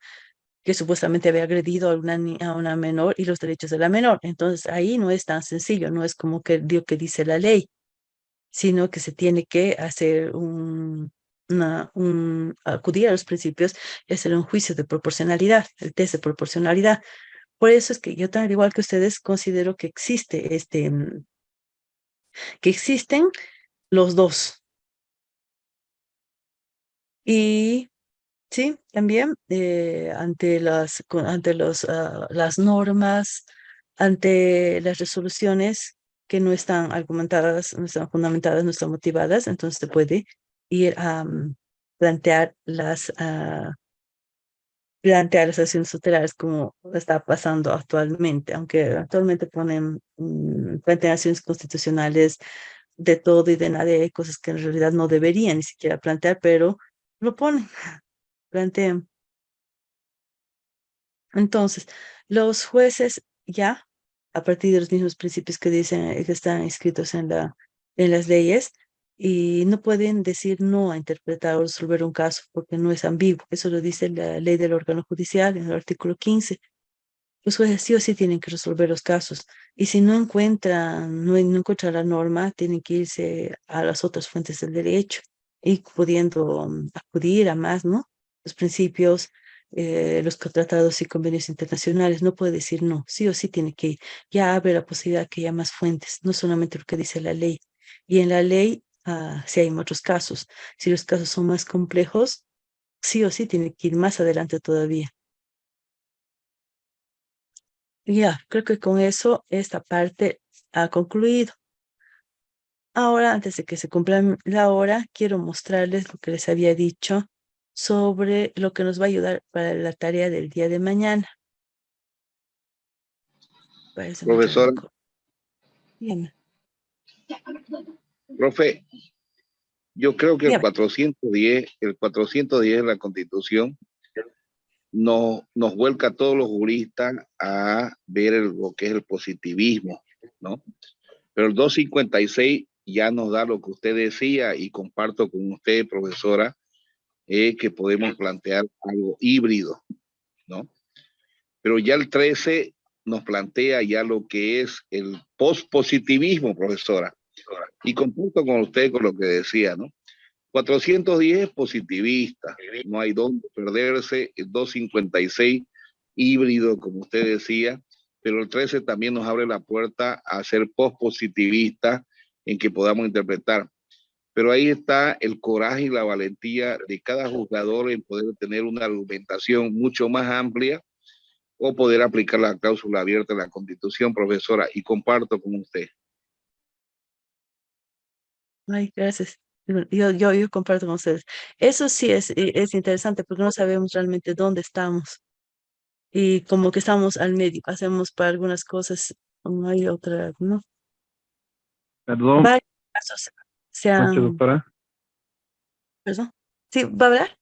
que supuestamente había agredido a una menor, y los derechos de la menor. Entonces ahí no es tan sencillo, no es como que que dice la ley, sino que se tiene que hacer acudir a los principios y hacer un juicio de proporcionalidad, el test de proporcionalidad. Por eso es que yo tan igual que ustedes considero que que existen los dos. Y sí, también ante las normas, ante las resoluciones que no están argumentadas, no están fundamentadas, no están motivadas, entonces se puede ir a plantear plantear las acciones tutelares como está pasando actualmente, aunque actualmente plantean acciones constitucionales de todo y de nada, hay cosas que en realidad no deberían ni siquiera plantear, pero lo ponen, plantean. Entonces, los jueces ya, a partir de los mismos principios que dicen que están escritos en las leyes, y no pueden decir no a interpretar o resolver un caso porque no es ambiguo. Eso lo dice la ley del órgano judicial en el artículo 15. Los jueces sí o sí tienen que resolver los casos. Y si no encuentran la norma, tienen que irse a las otras fuentes del derecho y pudiendo acudir a más, ¿no? Los principios, los tratados y convenios internacionales. No puede decir no, sí o sí tiene que ir. Ya abre la posibilidad que haya más fuentes, no solamente lo que dice la ley. Y en la ley, sí hay otros casos. Si los casos son más complejos, sí o sí tiene que ir más adelante todavía. Ya, creo que con eso esta parte ha concluido. Ahora, antes de que se cumpla la hora, quiero mostrarles lo que les había dicho sobre lo que nos va a ayudar para la tarea del día de mañana. Profesor, Dígame. profe, yo creo que el Dígame. 410 de la Constitución nos vuelca a todos los juristas a ver lo que es el positivismo, ¿no? Pero el 256 ya nos da lo que usted decía y comparto con usted, profesora, que podemos plantear algo híbrido, ¿no? Pero ya el 13 nos plantea ya lo que es el pospositivismo, profesora. Y comparto con usted con lo que decía, ¿no? 410 es positivista, no hay dónde perderse, el 256 híbrido, como usted decía, pero el 13 también nos abre la puerta a ser pospositivista en que podamos interpretar. Pero ahí está el coraje y la valentía de cada jugador en poder tener una argumentación mucho más amplia o poder aplicar la cláusula abierta en la Constitución, profesora, y comparto con usted. Ay, gracias. Yo comparto con ustedes. Eso sí es interesante porque no sabemos realmente dónde estamos y como que estamos al medio. Hacemos para algunas cosas, no hay otra, ¿no? Perdón, Varios casos se noche, han, doctora. perdón. Sí, ¿va a hablar?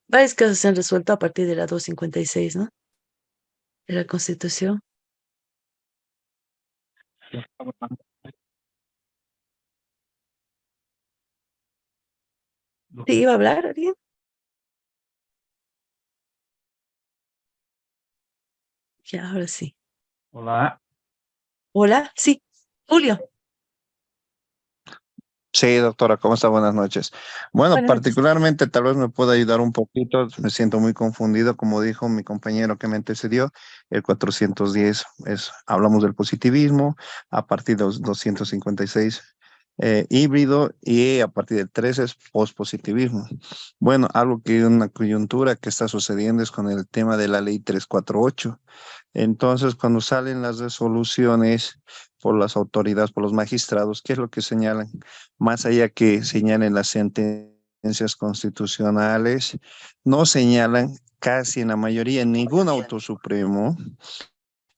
Varios casos se han resuelto a partir de la 256, ¿no? De la Constitución. ¿Sí iba a hablar alguien? Ya, ahora sí. Hola. Hola, sí. Julio. Sí, doctora, ¿cómo está? Buenas noches. Bueno, Buenas noches. particularmente tal vez me pueda ayudar un poquito. Me siento muy confundido, como dijo mi compañero que me antecedió. El 410 hablamos del positivismo, a partir de los 256 híbrido y a partir del 13 es pospositivismo. Bueno, algo que una coyuntura que está sucediendo es con el tema de la ley 348. Entonces, cuando salen las resoluciones por las autoridades, por los magistrados, ¿qué es lo que señalan? Más allá que señalen las sentencias constitucionales, no señalan casi en la mayoría, en ningún auto supremo,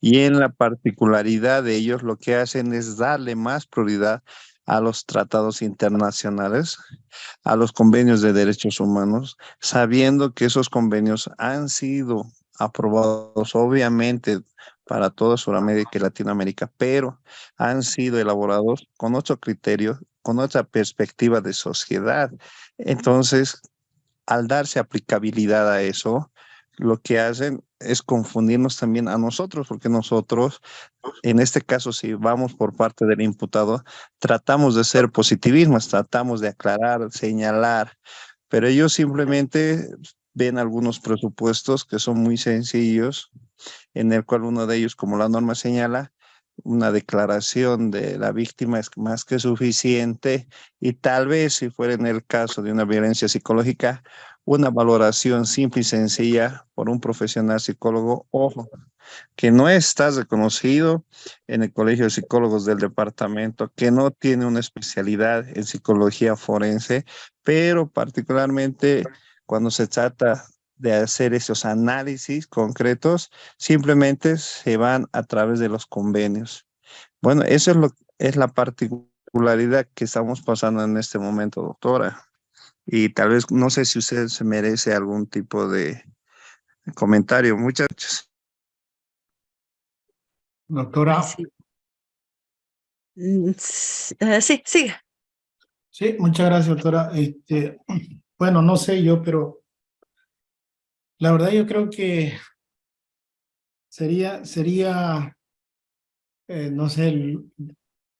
y en la particularidad de ellos lo que hacen es darle más prioridad a los tratados internacionales, a los convenios de derechos humanos, sabiendo que esos convenios han sido aprobados obviamente para toda Sudamérica y Latinoamérica, pero han sido elaborados con otro criterio, con otra perspectiva de sociedad. Entonces, al darse aplicabilidad a eso, lo que hacen es confundirnos también a nosotros, porque nosotros, en este caso, si vamos por parte del imputado, tratamos de ser positivistas, tratamos de aclarar, señalar, pero ellos simplemente ven algunos presupuestos que son muy sencillos, en el cual uno de ellos, como la norma señala, una declaración de la víctima es más que suficiente y tal vez si fuera en el caso de una violencia psicológica, una valoración simple y sencilla por un profesional psicólogo, ojo, que no está reconocido en el Colegio de Psicólogos del departamento, que no tiene una especialidad en psicología forense, pero particularmente cuando se trata de hacer esos análisis concretos, simplemente se van a través de los convenios. Bueno, eso es la particularidad que estamos pasando en este momento, doctora. Y tal vez, no sé si usted se merece algún tipo de comentario. Muchas gracias. Doctora. Sí. Sí, sigue. Sí, muchas gracias, doctora. Bueno, no sé yo, pero la verdad yo creo que sería no sé,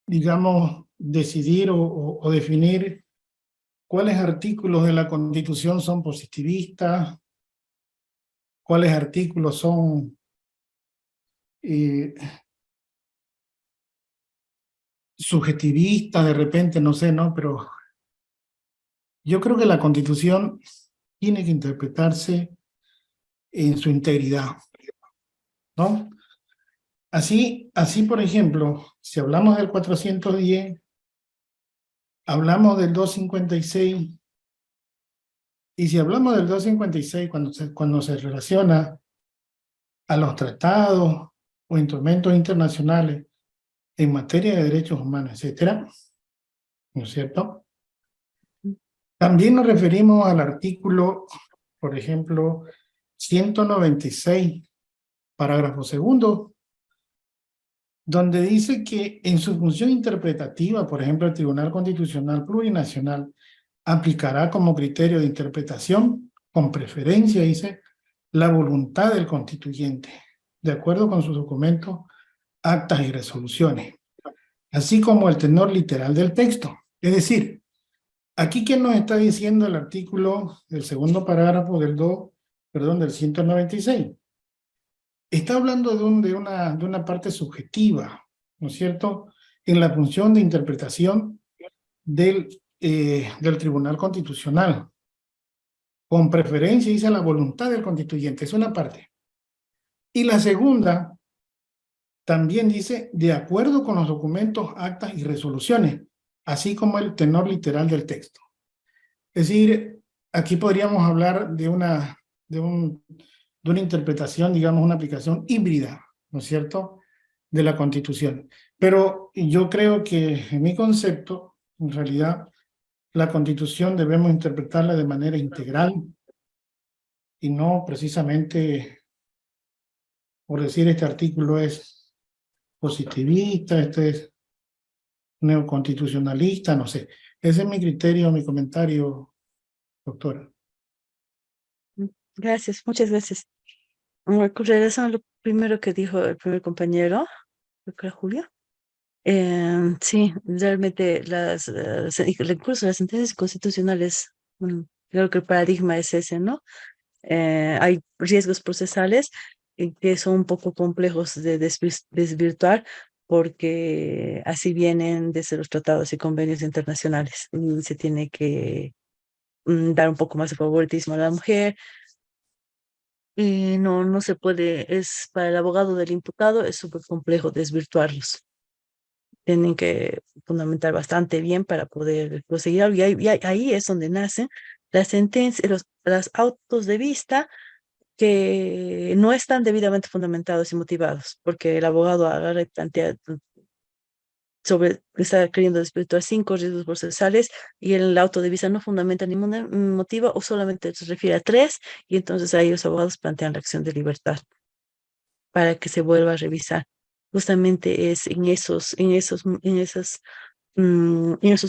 digamos, decidir o definir cuáles artículos de la Constitución son positivistas, cuáles artículos son subjetivistas, de repente, no sé, ¿no? Pero yo creo que la Constitución tiene que interpretarse en su integridad, ¿no? Así, por ejemplo, si hablamos del 410, hablamos del 256, y si hablamos del 256 cuando se relaciona a los tratados o instrumentos internacionales en materia de derechos humanos, etcétera, ¿no es cierto? También nos referimos al artículo, por ejemplo, 196, parágrafo segundo, donde dice que en su función interpretativa, por ejemplo, el Tribunal Constitucional Plurinacional aplicará como criterio de interpretación, con preferencia, dice, la voluntad del constituyente, de acuerdo con sus documentos, actas y resoluciones, así como el tenor literal del texto. Es decir, aquí que nos está diciendo el artículo del segundo parágrafo del 196. Está hablando de una parte subjetiva, ¿no es cierto?, en la función de interpretación del Tribunal Constitucional. Con preferencia, dice la voluntad del constituyente, es una parte. Y la segunda, también dice, de acuerdo con los documentos, actas y resoluciones, así como el tenor literal del texto. Es decir, aquí podríamos hablar de una interpretación, digamos, una aplicación híbrida, ¿no es cierto?, de la Constitución. Pero yo creo que en mi concepto, en realidad, la Constitución debemos interpretarla de manera integral y no precisamente por decir este artículo es positivista, este es neoconstitucionalista, no sé. Ese es mi criterio, mi comentario, doctora. Gracias, muchas gracias. Con relación a lo primero que dijo el primer compañero, creo que era Julio. Sí, realmente incluso las sentencias constitucionales, creo que el paradigma es ese, ¿no? Hay riesgos procesales que son un poco complejos de desvirtuar porque así vienen desde los tratados y convenios internacionales. Y se tiene que dar un poco más de favoritismo a la mujer. Y no se puede, para el abogado del imputado es súper complejo desvirtuarlos. Tienen que fundamentar bastante bien para poder proseguir algo. Ahí es donde nacen las sentencias, los autos de vista que no están debidamente fundamentados y motivados, porque el abogado agarra y plantea está queriendo desvirtuar 5 riesgos procesales y el auto de vista no fundamenta ningún motivo o solamente se refiere a 3, y entonces ahí los abogados plantean la acción de libertad para que se vuelva a revisar. Justamente es en esos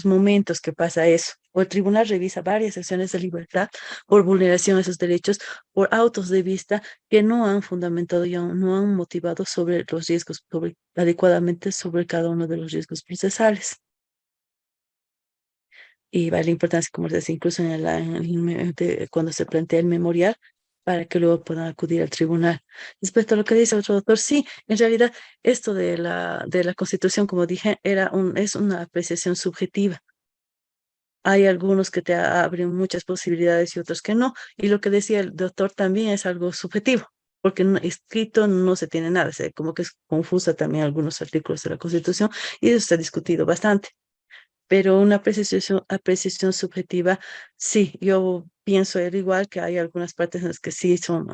momentos que pasa eso. O el tribunal revisa varias acciones de libertad por vulneración de esos derechos, por autos de vista que no han fundamentado y no han motivado sobre los riesgos, adecuadamente sobre cada uno de los riesgos procesales. Y vale la importancia, como les decía, incluso cuando se plantea el memorial, para que luego puedan acudir al tribunal. Respecto a lo que dice otro doctor, sí, en realidad esto de la Constitución, como dije, es una apreciación subjetiva. Hay algunos que te abren muchas posibilidades y otros que no. Y lo que decía el doctor también es algo subjetivo, porque escrito no se tiene nada. Como que es confusa también algunos artículos de la Constitución y eso se ha discutido bastante. Pero una apreciación subjetiva, sí, yo pienso igual que hay algunas partes en las que sí son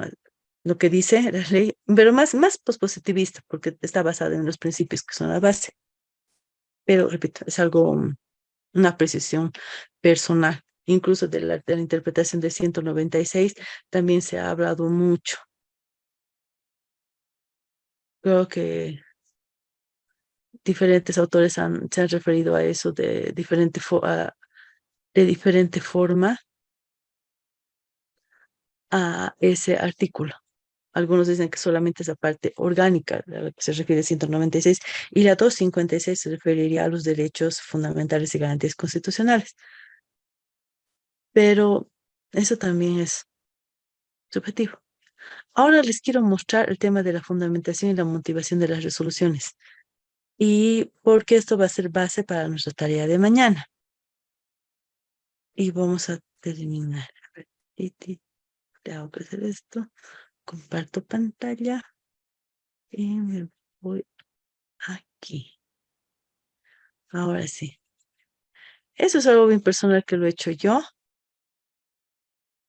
lo que dice la ley, pero más positivista, porque está basada en los principios que son la base. Pero, repito, es algo, una apreciación personal. Incluso de la interpretación de 196 también se ha hablado mucho. Creo que diferentes autores se han referido a eso de diferente forma a ese artículo. Algunos dicen que solamente esa parte orgánica a la que se refiere 196 y la 256 se referiría a los derechos fundamentales y garantías constitucionales. Pero eso también es subjetivo. Ahora les quiero mostrar el tema de la fundamentación y la motivación de las resoluciones y porque esto va a ser base para nuestra tarea de mañana. Y vamos a terminar. A ver, tengo que hacer esto. Comparto pantalla y me voy aquí. Ahora sí. Eso es algo bien personal que lo he hecho yo.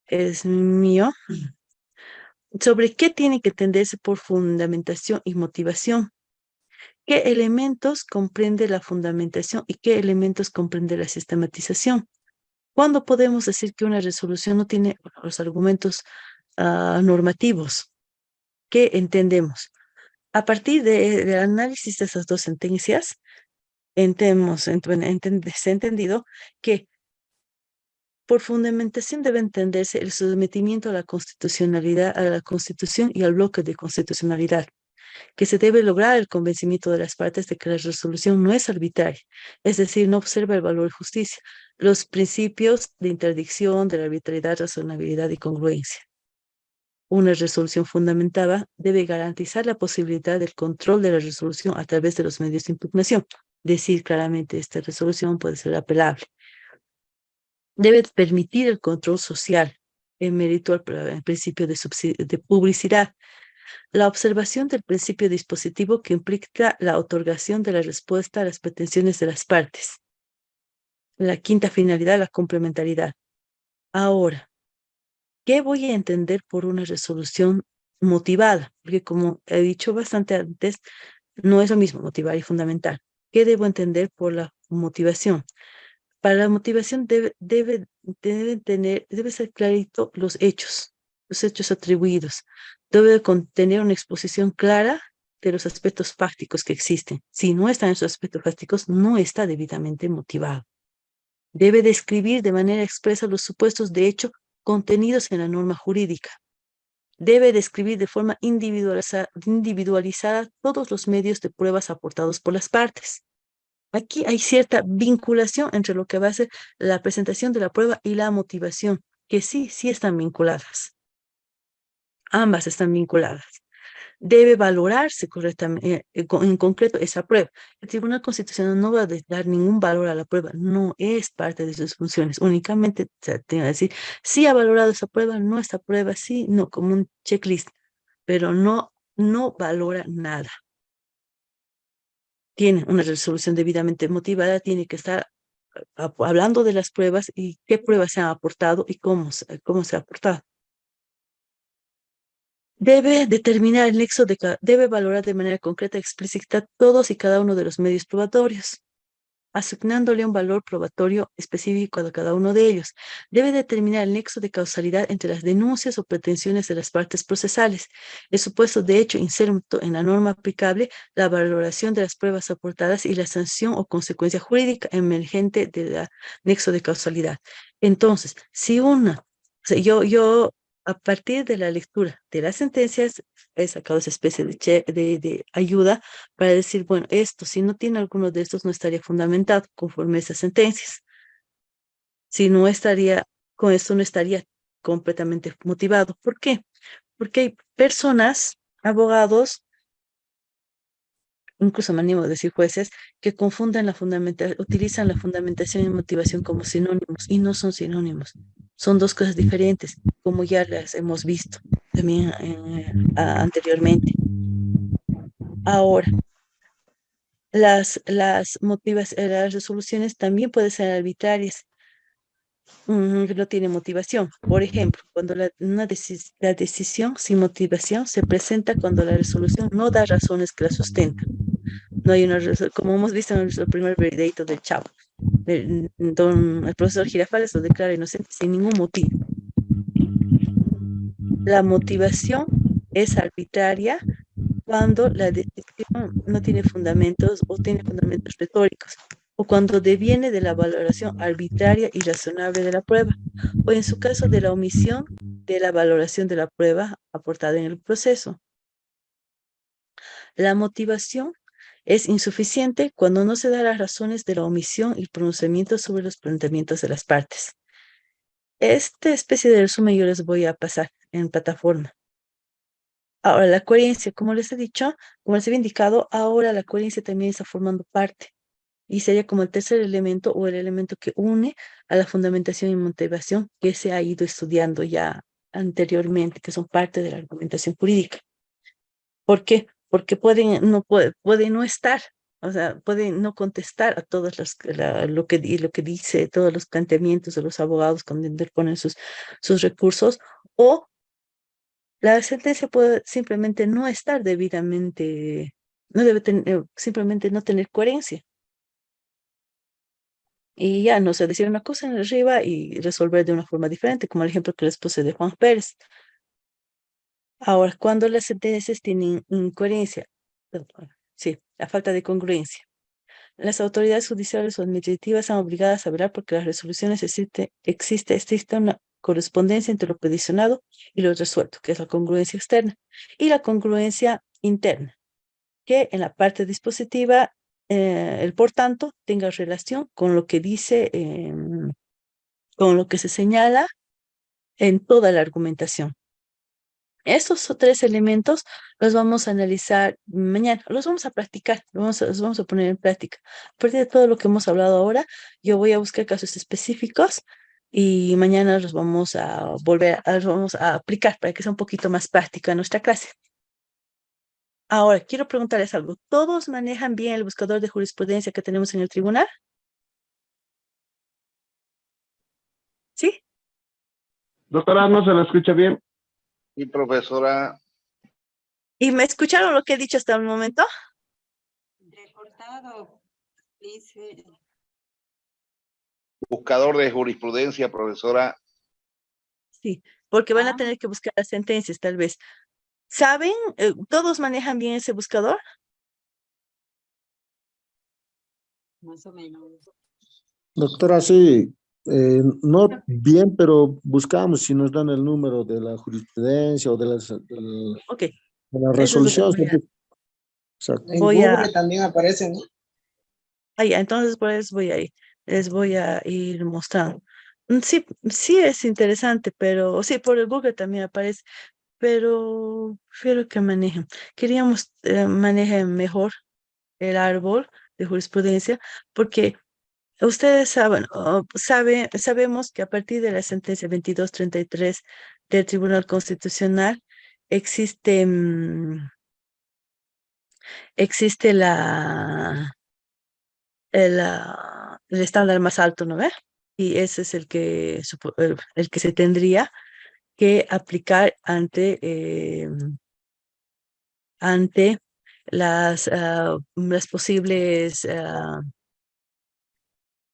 Es mío. Sobre qué tiene que entenderse por fundamentación y motivación. ¿Qué elementos comprende la fundamentación y qué elementos comprende la sistematización? ¿Cuándo podemos decir que una resolución no tiene los argumentos normativos? ¿Qué entendemos? A partir del análisis de esas dos sentencias, se ha entendido que por fundamentación debe entenderse el sometimiento a la constitucionalidad, a la Constitución y al bloque de constitucionalidad, que se debe lograr el convencimiento de las partes de que la resolución no es arbitraria, es decir, no observa el valor de justicia, los principios de interdicción, de la arbitrariedad, razonabilidad y congruencia. Una resolución fundamentada debe garantizar la posibilidad del control de la resolución a través de los medios de impugnación. Decir claramente esta resolución puede ser apelable. Debe permitir el control social en mérito al principio de publicidad. La observación del principio dispositivo que implica la otorgación de la respuesta a las pretensiones de las partes. La quinta finalidad, la complementariedad. Ahora, ¿qué voy a entender por una resolución motivada? Porque como he dicho bastante antes, no es lo mismo motivar y fundamental. ¿Qué debo entender por la motivación? Para la motivación debe ser clarito los hechos atribuidos. Debe contener una exposición clara de los aspectos fácticos que existen. Si no están esos aspectos fácticos, no está debidamente motivado. Debe describir de manera expresa los supuestos de hecho contenidos en la norma jurídica. Debe describir de forma individualizada todos los medios de pruebas aportados por las partes. Aquí hay cierta vinculación entre lo que va a ser la presentación de la prueba y la motivación, que sí están vinculadas. Ambas están vinculadas. Debe valorarse correctamente, en concreto, esa prueba. El Tribunal Constitucional no va a dar ningún valor a la prueba, no es parte de sus funciones. Únicamente tiene que decir, sí ha valorado esa prueba, no esta prueba, sí, no, como un checklist, pero no valora nada. Tiene una resolución debidamente motivada, tiene que estar hablando de las pruebas y qué pruebas se han aportado y cómo se ha aportado. Debe determinar el nexo debe valorar de manera concreta y explícita todos y cada uno de los medios probatorios, asignándole un valor probatorio específico a cada uno de ellos. Debe determinar el nexo de causalidad entre las denuncias o pretensiones de las partes procesales, el supuesto de hecho inserto en la norma aplicable, la valoración de las pruebas aportadas y la sanción o consecuencia jurídica emergente del nexo de causalidad. Entonces, si yo a partir de la lectura de las sentencias he sacado esa especie de ayuda para decir, bueno, esto, si no tiene alguno de estos, no estaría fundamentado conforme a esas sentencias. Si no estaría, con esto no estaría completamente motivado. ¿Por qué? Porque hay personas, abogados, incluso me animo a decir jueces, que confunden utilizan la fundamentación y motivación como sinónimos y no son sinónimos. Son dos cosas diferentes, como ya las hemos visto también anteriormente. Ahora, las resoluciones también pueden ser arbitrarias, que no tiene motivación. Por ejemplo, cuando la decisión sin motivación se presenta cuando la resolución no da razones que la sustentan. No hay como hemos visto en el primer veredicto del Chavo. El profesor Girafales lo declara inocente sin ningún motivo. La motivación es arbitraria cuando la decisión no tiene fundamentos o tiene fundamentos retóricos, o cuando deviene de la valoración arbitraria y razonable de la prueba, o en su caso de la omisión de la valoración de la prueba aportada en el proceso. La motivación es insuficiente cuando no se dan las razones de la omisión y el pronunciamiento sobre los planteamientos de las partes. Esta especie de resumen yo les voy a pasar en plataforma. Ahora, la coherencia, como les he dicho, como les he indicado, ahora la coherencia también está formando parte y sería como el tercer elemento o el elemento que une a la fundamentación y motivación que se ha ido estudiando ya anteriormente, que son parte de la argumentación jurídica. ¿Por qué? Porque puede no estar, o sea, pueden no contestar a todos lo que dice, todos los planteamientos de los abogados cuando interponen sus recursos, o la sentencia puede simplemente no estar debidamente, simplemente no tener coherencia. Y ya, no sé, decir una cosa en arriba y resolver de una forma diferente, como el ejemplo que les puse de Juan Pérez. Ahora, cuando las sentencias tienen incoherencia Sí, la falta de congruencia. Las autoridades judiciales o administrativas están obligadas a velar porque las resoluciones existe una correspondencia entre lo peticionado y lo resuelto, que es la congruencia externa, y la congruencia interna, que en la parte dispositiva, el por tanto, tenga relación con lo que dice, con lo que se señala en toda la argumentación. Estos tres elementos los vamos a analizar mañana, los vamos a practicar, los vamos a poner en práctica. A partir de todo lo que hemos hablado ahora, yo voy a buscar casos específicos y mañana los vamos a los vamos a aplicar para que sea un poquito más práctica nuestra clase. Ahora, quiero preguntarles algo. ¿Todos manejan bien el buscador de jurisprudencia que tenemos en el tribunal? ¿Sí? Doctora, no se la escucha bien. Y profesora, ¿Y me escucharon lo que he dicho hasta el momento? Reportado, dice. buscador de jurisprudencia, profesora. Sí, porque van a tener que buscar las sentencias, tal vez. ¿Saben? ¿Todos manejan bien ese buscador? Más o menos. Doctora, sí, no bien, pero buscamos si nos dan el número de la jurisprudencia o de Ok, de la eso es lo que resolución. voy a... Exacto. En Voy a... Google también aparecen, ¿no? Ah, ya, entonces pues les voy a ir mostrando. Sí, sí es interesante, pero sí, por el Google también aparece, pero prefiero que manejen. Queríamos manejen mejor el árbol de jurisprudencia, porque ustedes saben, sabemos que a partir de la sentencia 2233 del Tribunal Constitucional existe, existe el estándar más alto, ¿no ve? Y ese es el que, el que se tendría que aplicar ante las posibles,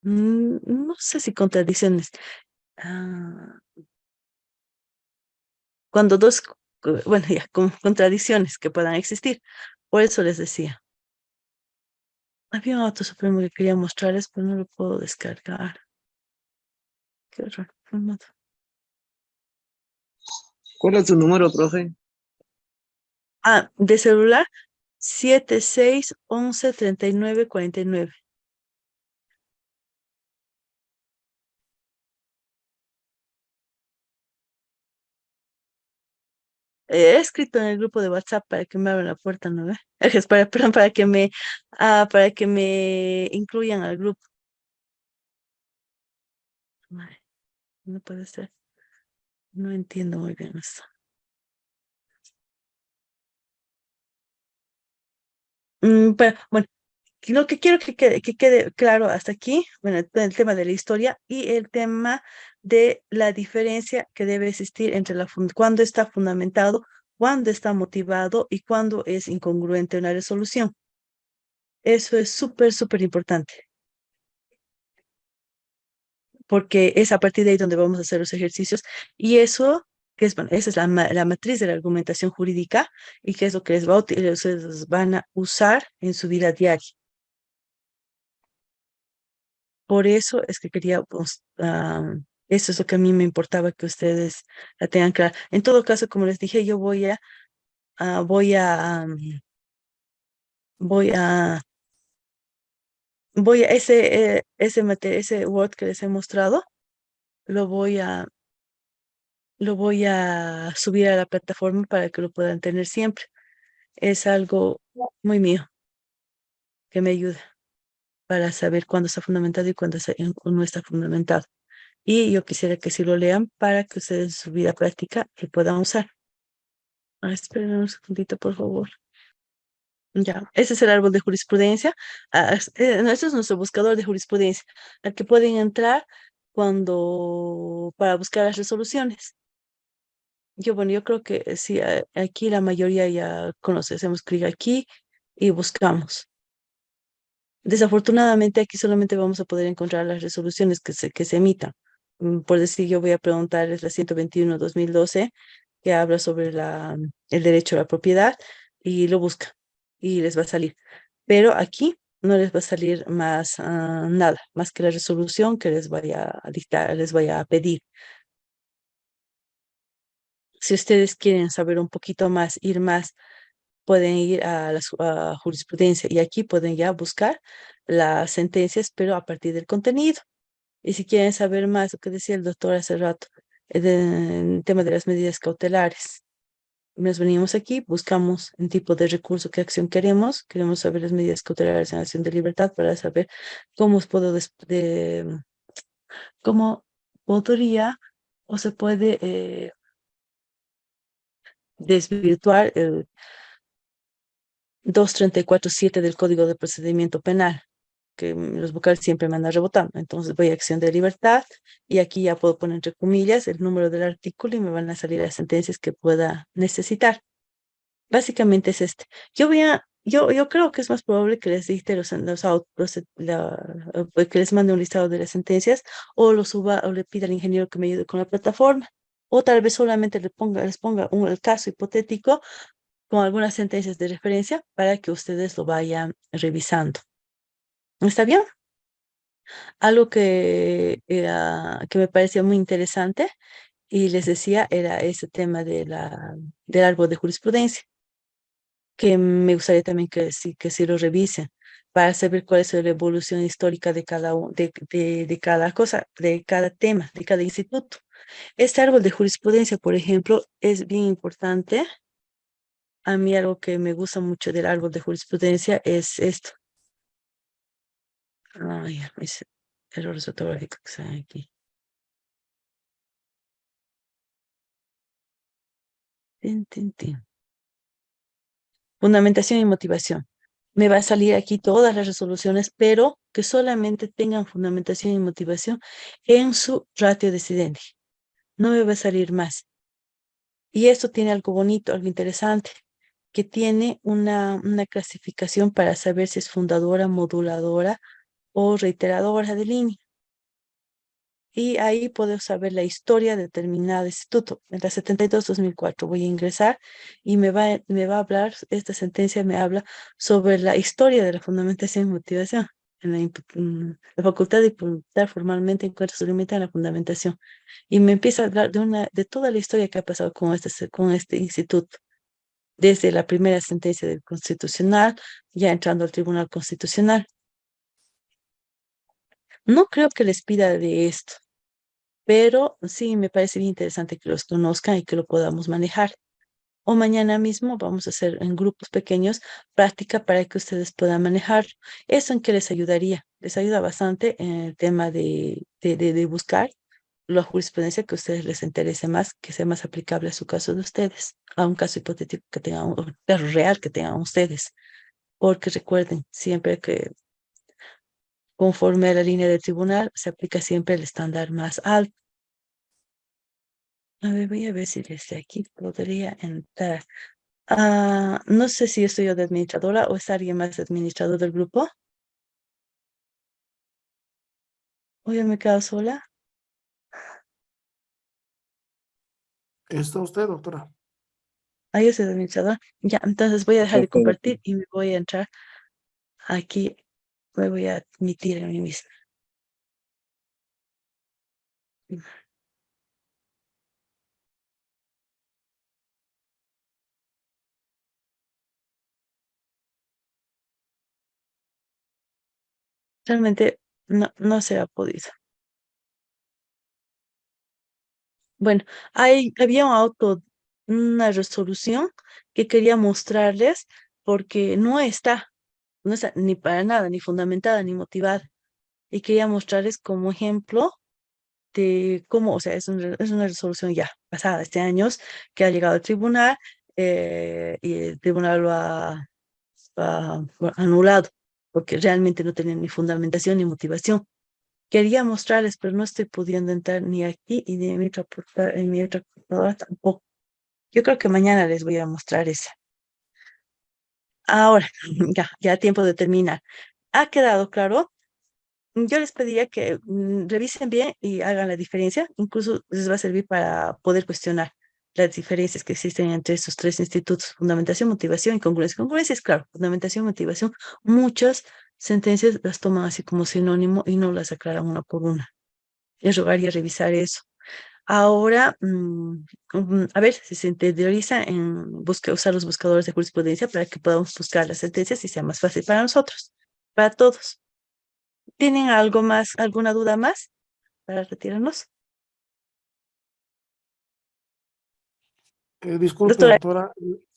no sé si contradicciones, ah, cuando bueno, ya, contradicciones que puedan existir. Por eso les decía. Había un auto supremo que quería mostrarles, pero no lo puedo descargar. Qué horror. Formato. ¿Cuál es tu número, profe? Ah, de celular, 76113949. He escrito en el grupo de WhatsApp para que me abran la puerta, ¿no ve? Perdón, para que me incluyan al grupo. Ay, no puede ser. No entiendo muy bien esto. Pero, bueno, lo que quiero que quede claro hasta aquí, bueno, el tema de la historia y el tema de la diferencia que debe existir entre cuándo está fundamentado, cuándo está motivado y cuándo es incongruente una resolución. Eso es súper, súper importante, porque es a partir de ahí donde vamos a hacer los ejercicios y eso, que es, bueno, esa es la matriz de la argumentación jurídica y que es lo que ustedes van a usar en su vida diaria. Por eso es que quería, pues, eso es lo que a mí me importaba que ustedes la tengan clara. En todo caso, como les dije, yo voy a, ese Word que les he mostrado, lo voy a, lo voy a subir a la plataforma para que lo puedan tener siempre. Es algo muy mío que me ayuda para saber cuándo está fundamentado y cuándo no está fundamentado. Y yo quisiera que si lo lean para que ustedes en su vida práctica lo puedan usar. Esperen un segundito, por favor. Ya, ese es el árbol de jurisprudencia. No, este es nuestro buscador de jurisprudencia, al que pueden entrar para buscar las resoluciones. Yo creo que sí, aquí la mayoría ya conoce, hacemos clic aquí y buscamos. Desafortunadamente aquí solamente vamos a poder encontrar las resoluciones que se emitan. Por decir, yo voy a preguntarles la 121/2012, que habla sobre el derecho a la propiedad, y lo busca. y les va a salir. Pero aquí no les va a salir más nada, más que la resolución que les vaya a dictar, les vaya a pedir. Si ustedes quieren saber un poquito más, ir más, pueden ir a la jurisprudencia y aquí pueden ya buscar las sentencias, pero a partir del contenido. Y si quieren saber más, lo que decía el doctor hace rato, el tema de las medidas cautelares. Nos venimos aquí, buscamos un tipo de recurso, qué acción queremos saber las medidas cautelares en acción de libertad para saber cómo cómo podría o se puede desvirtuar el 234.7 del Código de Procedimiento Penal, que los vocales siempre me andan rebotando. Entonces voy a acción de libertad y aquí ya puedo poner entre comillas el número del artículo y me van a salir las sentencias que pueda necesitar. Básicamente es este. Yo creo que es más probable que les dicte que les mande un listado de las sentencias o lo suba o le pida al ingeniero que me ayude con la plataforma. O tal vez solamente les ponga el caso hipotético con algunas sentencias de referencia para que ustedes lo vayan revisando. ¿Está bien? Algo que me parecía muy interesante y les decía era ese tema del árbol de jurisprudencia, que me gustaría también que sí lo revisen para saber cuál es la evolución histórica de de cada cosa, de cada tema, de cada instituto. Este árbol de jurisprudencia, por ejemplo, es bien importante. A mí algo que me gusta mucho del árbol de jurisprudencia es esto. Ay, es errores ortográficos que están aquí. Tin. Fundamentación y motivación. Me va a salir aquí todas las resoluciones, pero que solamente tengan fundamentación y motivación en su ratio decidente. No me va a salir más. Y esto tiene algo bonito, algo interesante, que tiene una clasificación para saber si es fundadora, moduladora o reiteradora de línea. Y ahí puedo saber la historia de determinado instituto. En la 72-2004 voy a ingresar y me va a hablar, esta sentencia me habla sobre la historia de la fundamentación y motivación. La facultad de imputar formalmente encuentra su límite en la fundamentación. Y me empieza a hablar de toda la historia que ha pasado con este instituto. Desde la primera sentencia del Constitucional, ya entrando al Tribunal Constitucional. No creo que les pida de esto, pero sí me parece bien interesante que los conozcan y que lo podamos manejar. O mañana mismo vamos a hacer en grupos pequeños práctica para que ustedes puedan manejar. ¿Eso en qué les ayudaría? Les ayuda bastante en el tema de buscar la jurisprudencia que a ustedes les interese más, que sea más aplicable a su caso de ustedes, a un caso hipotético que tengan, un caso real que tengan ustedes. Porque recuerden siempre que conforme a la línea del tribunal se aplica siempre el estándar más alto. A ver, voy a ver si desde aquí podría entrar. No sé si estoy yo de administradora o es alguien más administrador del grupo. O yo me he quedado sola. ¿Está usted, doctora? Yo soy administradora. Ya, entonces voy a dejar de Ok, compartir y me voy a entrar aquí. Me voy a admitir a mí misma. Realmente no se ha podido. Bueno, había una resolución que quería mostrarles porque no está ni para nada, ni fundamentada, ni motivada. Y quería mostrarles como ejemplo de cómo, o sea, es una resolución ya pasada este año que ha llegado al tribunal y el tribunal lo ha anulado porque realmente no tenía ni fundamentación ni motivación. Quería mostrarles, pero no estoy pudiendo entrar ni aquí y ni en mi otra computadora tampoco. Yo creo que mañana les voy a mostrar esa. Ahora, ya tiempo de terminar. ¿Ha quedado claro? Yo les pediría que revisen bien y hagan la diferencia. Incluso les va a servir para poder cuestionar. las diferencias que existen entre estos tres institutos, fundamentación, motivación y congruencia. Congruencia es claro, fundamentación, motivación, muchas sentencias las toman así como sinónimo y no las aclaran una por una. Es rogar y revisar eso. Ahora, a ver si se interioriza en usar los buscadores de jurisprudencia para que podamos buscar las sentencias y sea más fácil para nosotros, para todos. ¿Tienen algo más, alguna duda más para retirarnos? Disculpe, Doctora. doctora,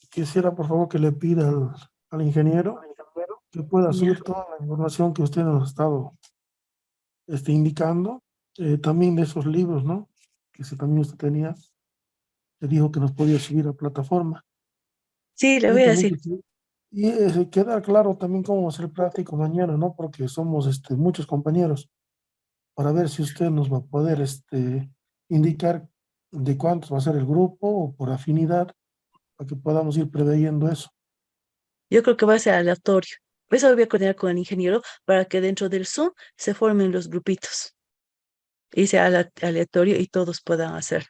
quisiera por favor que le pida al ingeniero que pueda subir toda la información que usted nos ha estado indicando, también de esos libros, ¿no? Que si también usted tenía, le dijo que nos podía subir a plataforma. Sí, le Y voy a también decir. queda claro también cómo va a ser el práctico mañana, ¿no? Porque somos muchos compañeros, para ver si usted nos va a poder indicar de cuántos va a ser el grupo o por afinidad, para que podamos ir preveyendo eso. Yo creo que va a ser aleatorio. Eso voy a coordinar con el ingeniero para que dentro del Zoom se formen los grupitos y sea aleatorio y todos puedan hacer.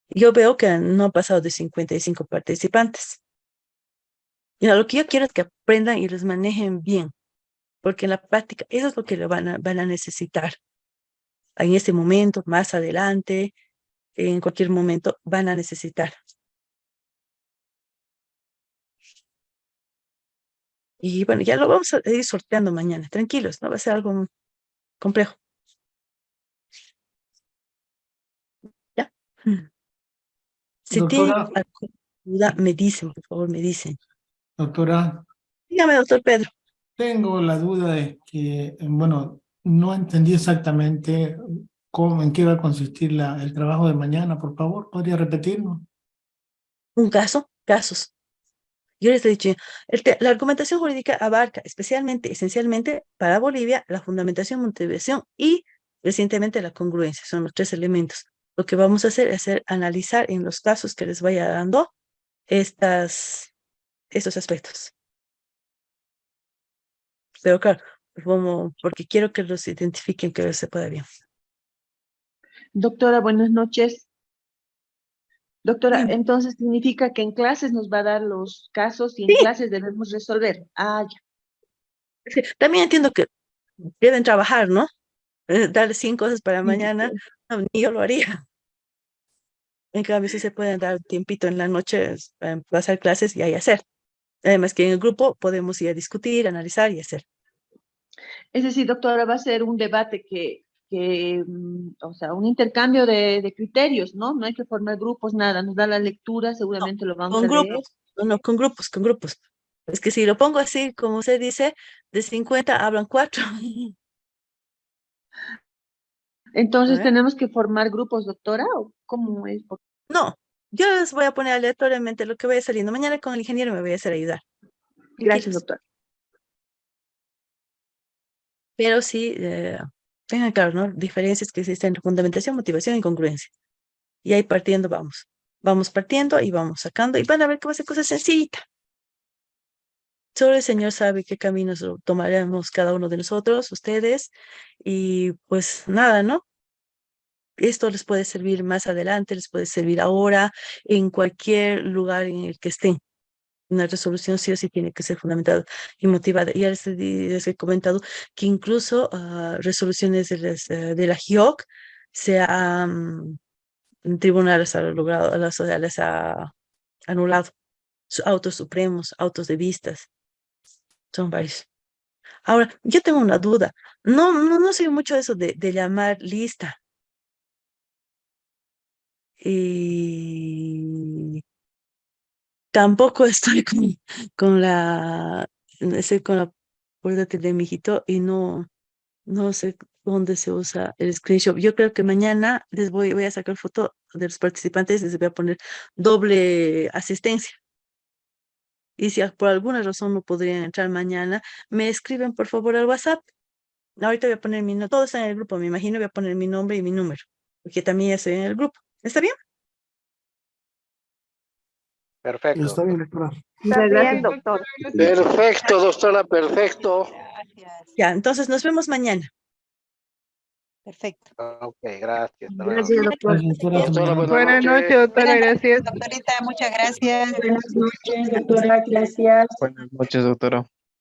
Yo veo que no han pasado de 55 participantes. Y lo que yo quiero es que aprendan y los manejen bien, porque en la práctica eso es lo que van a necesitar. En este momento, más adelante, en cualquier momento, van a necesitar. Y bueno, ya lo vamos a ir sorteando mañana, tranquilos, no va a ser algo complejo. ¿Ya? Si tienen Doctora, alguna duda, me dicen, por favor, me dicen. doctora, Dígame, doctor Pedro. tengo la duda de que, bueno, no entendí exactamente cómo, en qué va a consistir el trabajo de mañana. Por favor, ¿podría repetirlo? Un caso, casos. Yo les he dicho, la argumentación jurídica abarca especialmente, esencialmente, para Bolivia, la fundamentación, motivación y recientemente la congruencia. Son los tres elementos. Lo que vamos a hacer es analizar en los casos que les vaya dando estos aspectos. Pero claro, porque quiero que los identifiquen, que se pueda bien. Doctora, buenas noches. Doctora, entonces significa que en clases nos va a dar los casos y en clases debemos resolver. Ah, ya. Sí, también entiendo que deben trabajar, ¿no? Darle 100 cosas para mañana, no, ni yo lo haría. En cambio, sí se pueden dar tiempito en la noche para pasar clases y ahí hacer. Además que en el grupo podemos ir a discutir, analizar y hacer. Es decir, doctora, va a ser un debate o sea, un intercambio de criterios, ¿no? No hay que formar grupos, nada. Nos da la lectura, seguramente lo vamos Con a leer. grupos, no, con grupos, con grupos. Es que si lo pongo así, como usted dice, de 50 hablan 4. Entonces, ¿Eh? ¿tenemos que formar grupos, doctora? ¿O cómo es? No, yo les voy a poner aleatoriamente lo que vaya saliendo. Mañana con el ingeniero me voy a hacer ayudar. Gracias, doctora. Pero sí, tengan claro, ¿no? Diferencias que existen entre fundamentación, motivación y congruencia. Y ahí partiendo vamos. Vamos partiendo y vamos sacando y van a ver que va a ser cosa sencillita. Solo el Señor sabe qué caminos tomaremos cada uno de nosotros, ustedes, y pues nada, ¿no? Esto les puede servir más adelante, les puede servir ahora, en cualquier lugar en el que estén. Una resolución sí o sí tiene que ser fundamentada y motivada. Ya les he comentado que incluso resoluciones de la GIOC en tribunales ha logrado, les ha anulado. Autos supremos, autos de vistas, son varios. Ahora, yo tengo una duda. No sé mucho eso de llamar lista. Y tampoco estoy estoy con la puerta de mi hijito y no sé dónde se usa el screenshot. Yo creo que mañana voy a sacar foto de los participantes y les voy a poner doble asistencia. Y si por alguna razón no podrían entrar mañana, me escriben por favor al WhatsApp. Ahorita voy a poner mi nombre, todo está en el grupo, me imagino, voy a poner mi nombre y mi número, porque también estoy en el grupo. ¿Está bien? Perfecto. Está bien, doctora. Muchas gracias, doctor. Perfecto, doctora, perfecto. Ya, entonces nos vemos mañana. Perfecto. Ok, gracias. Hasta luego. Gracias, doctor. Gracias, doctora. Doctora, Buenas noches, doctora, gracias. Doctorita, muchas gracias. Buenas noches, doctora, gracias. Buenas noches, doctora.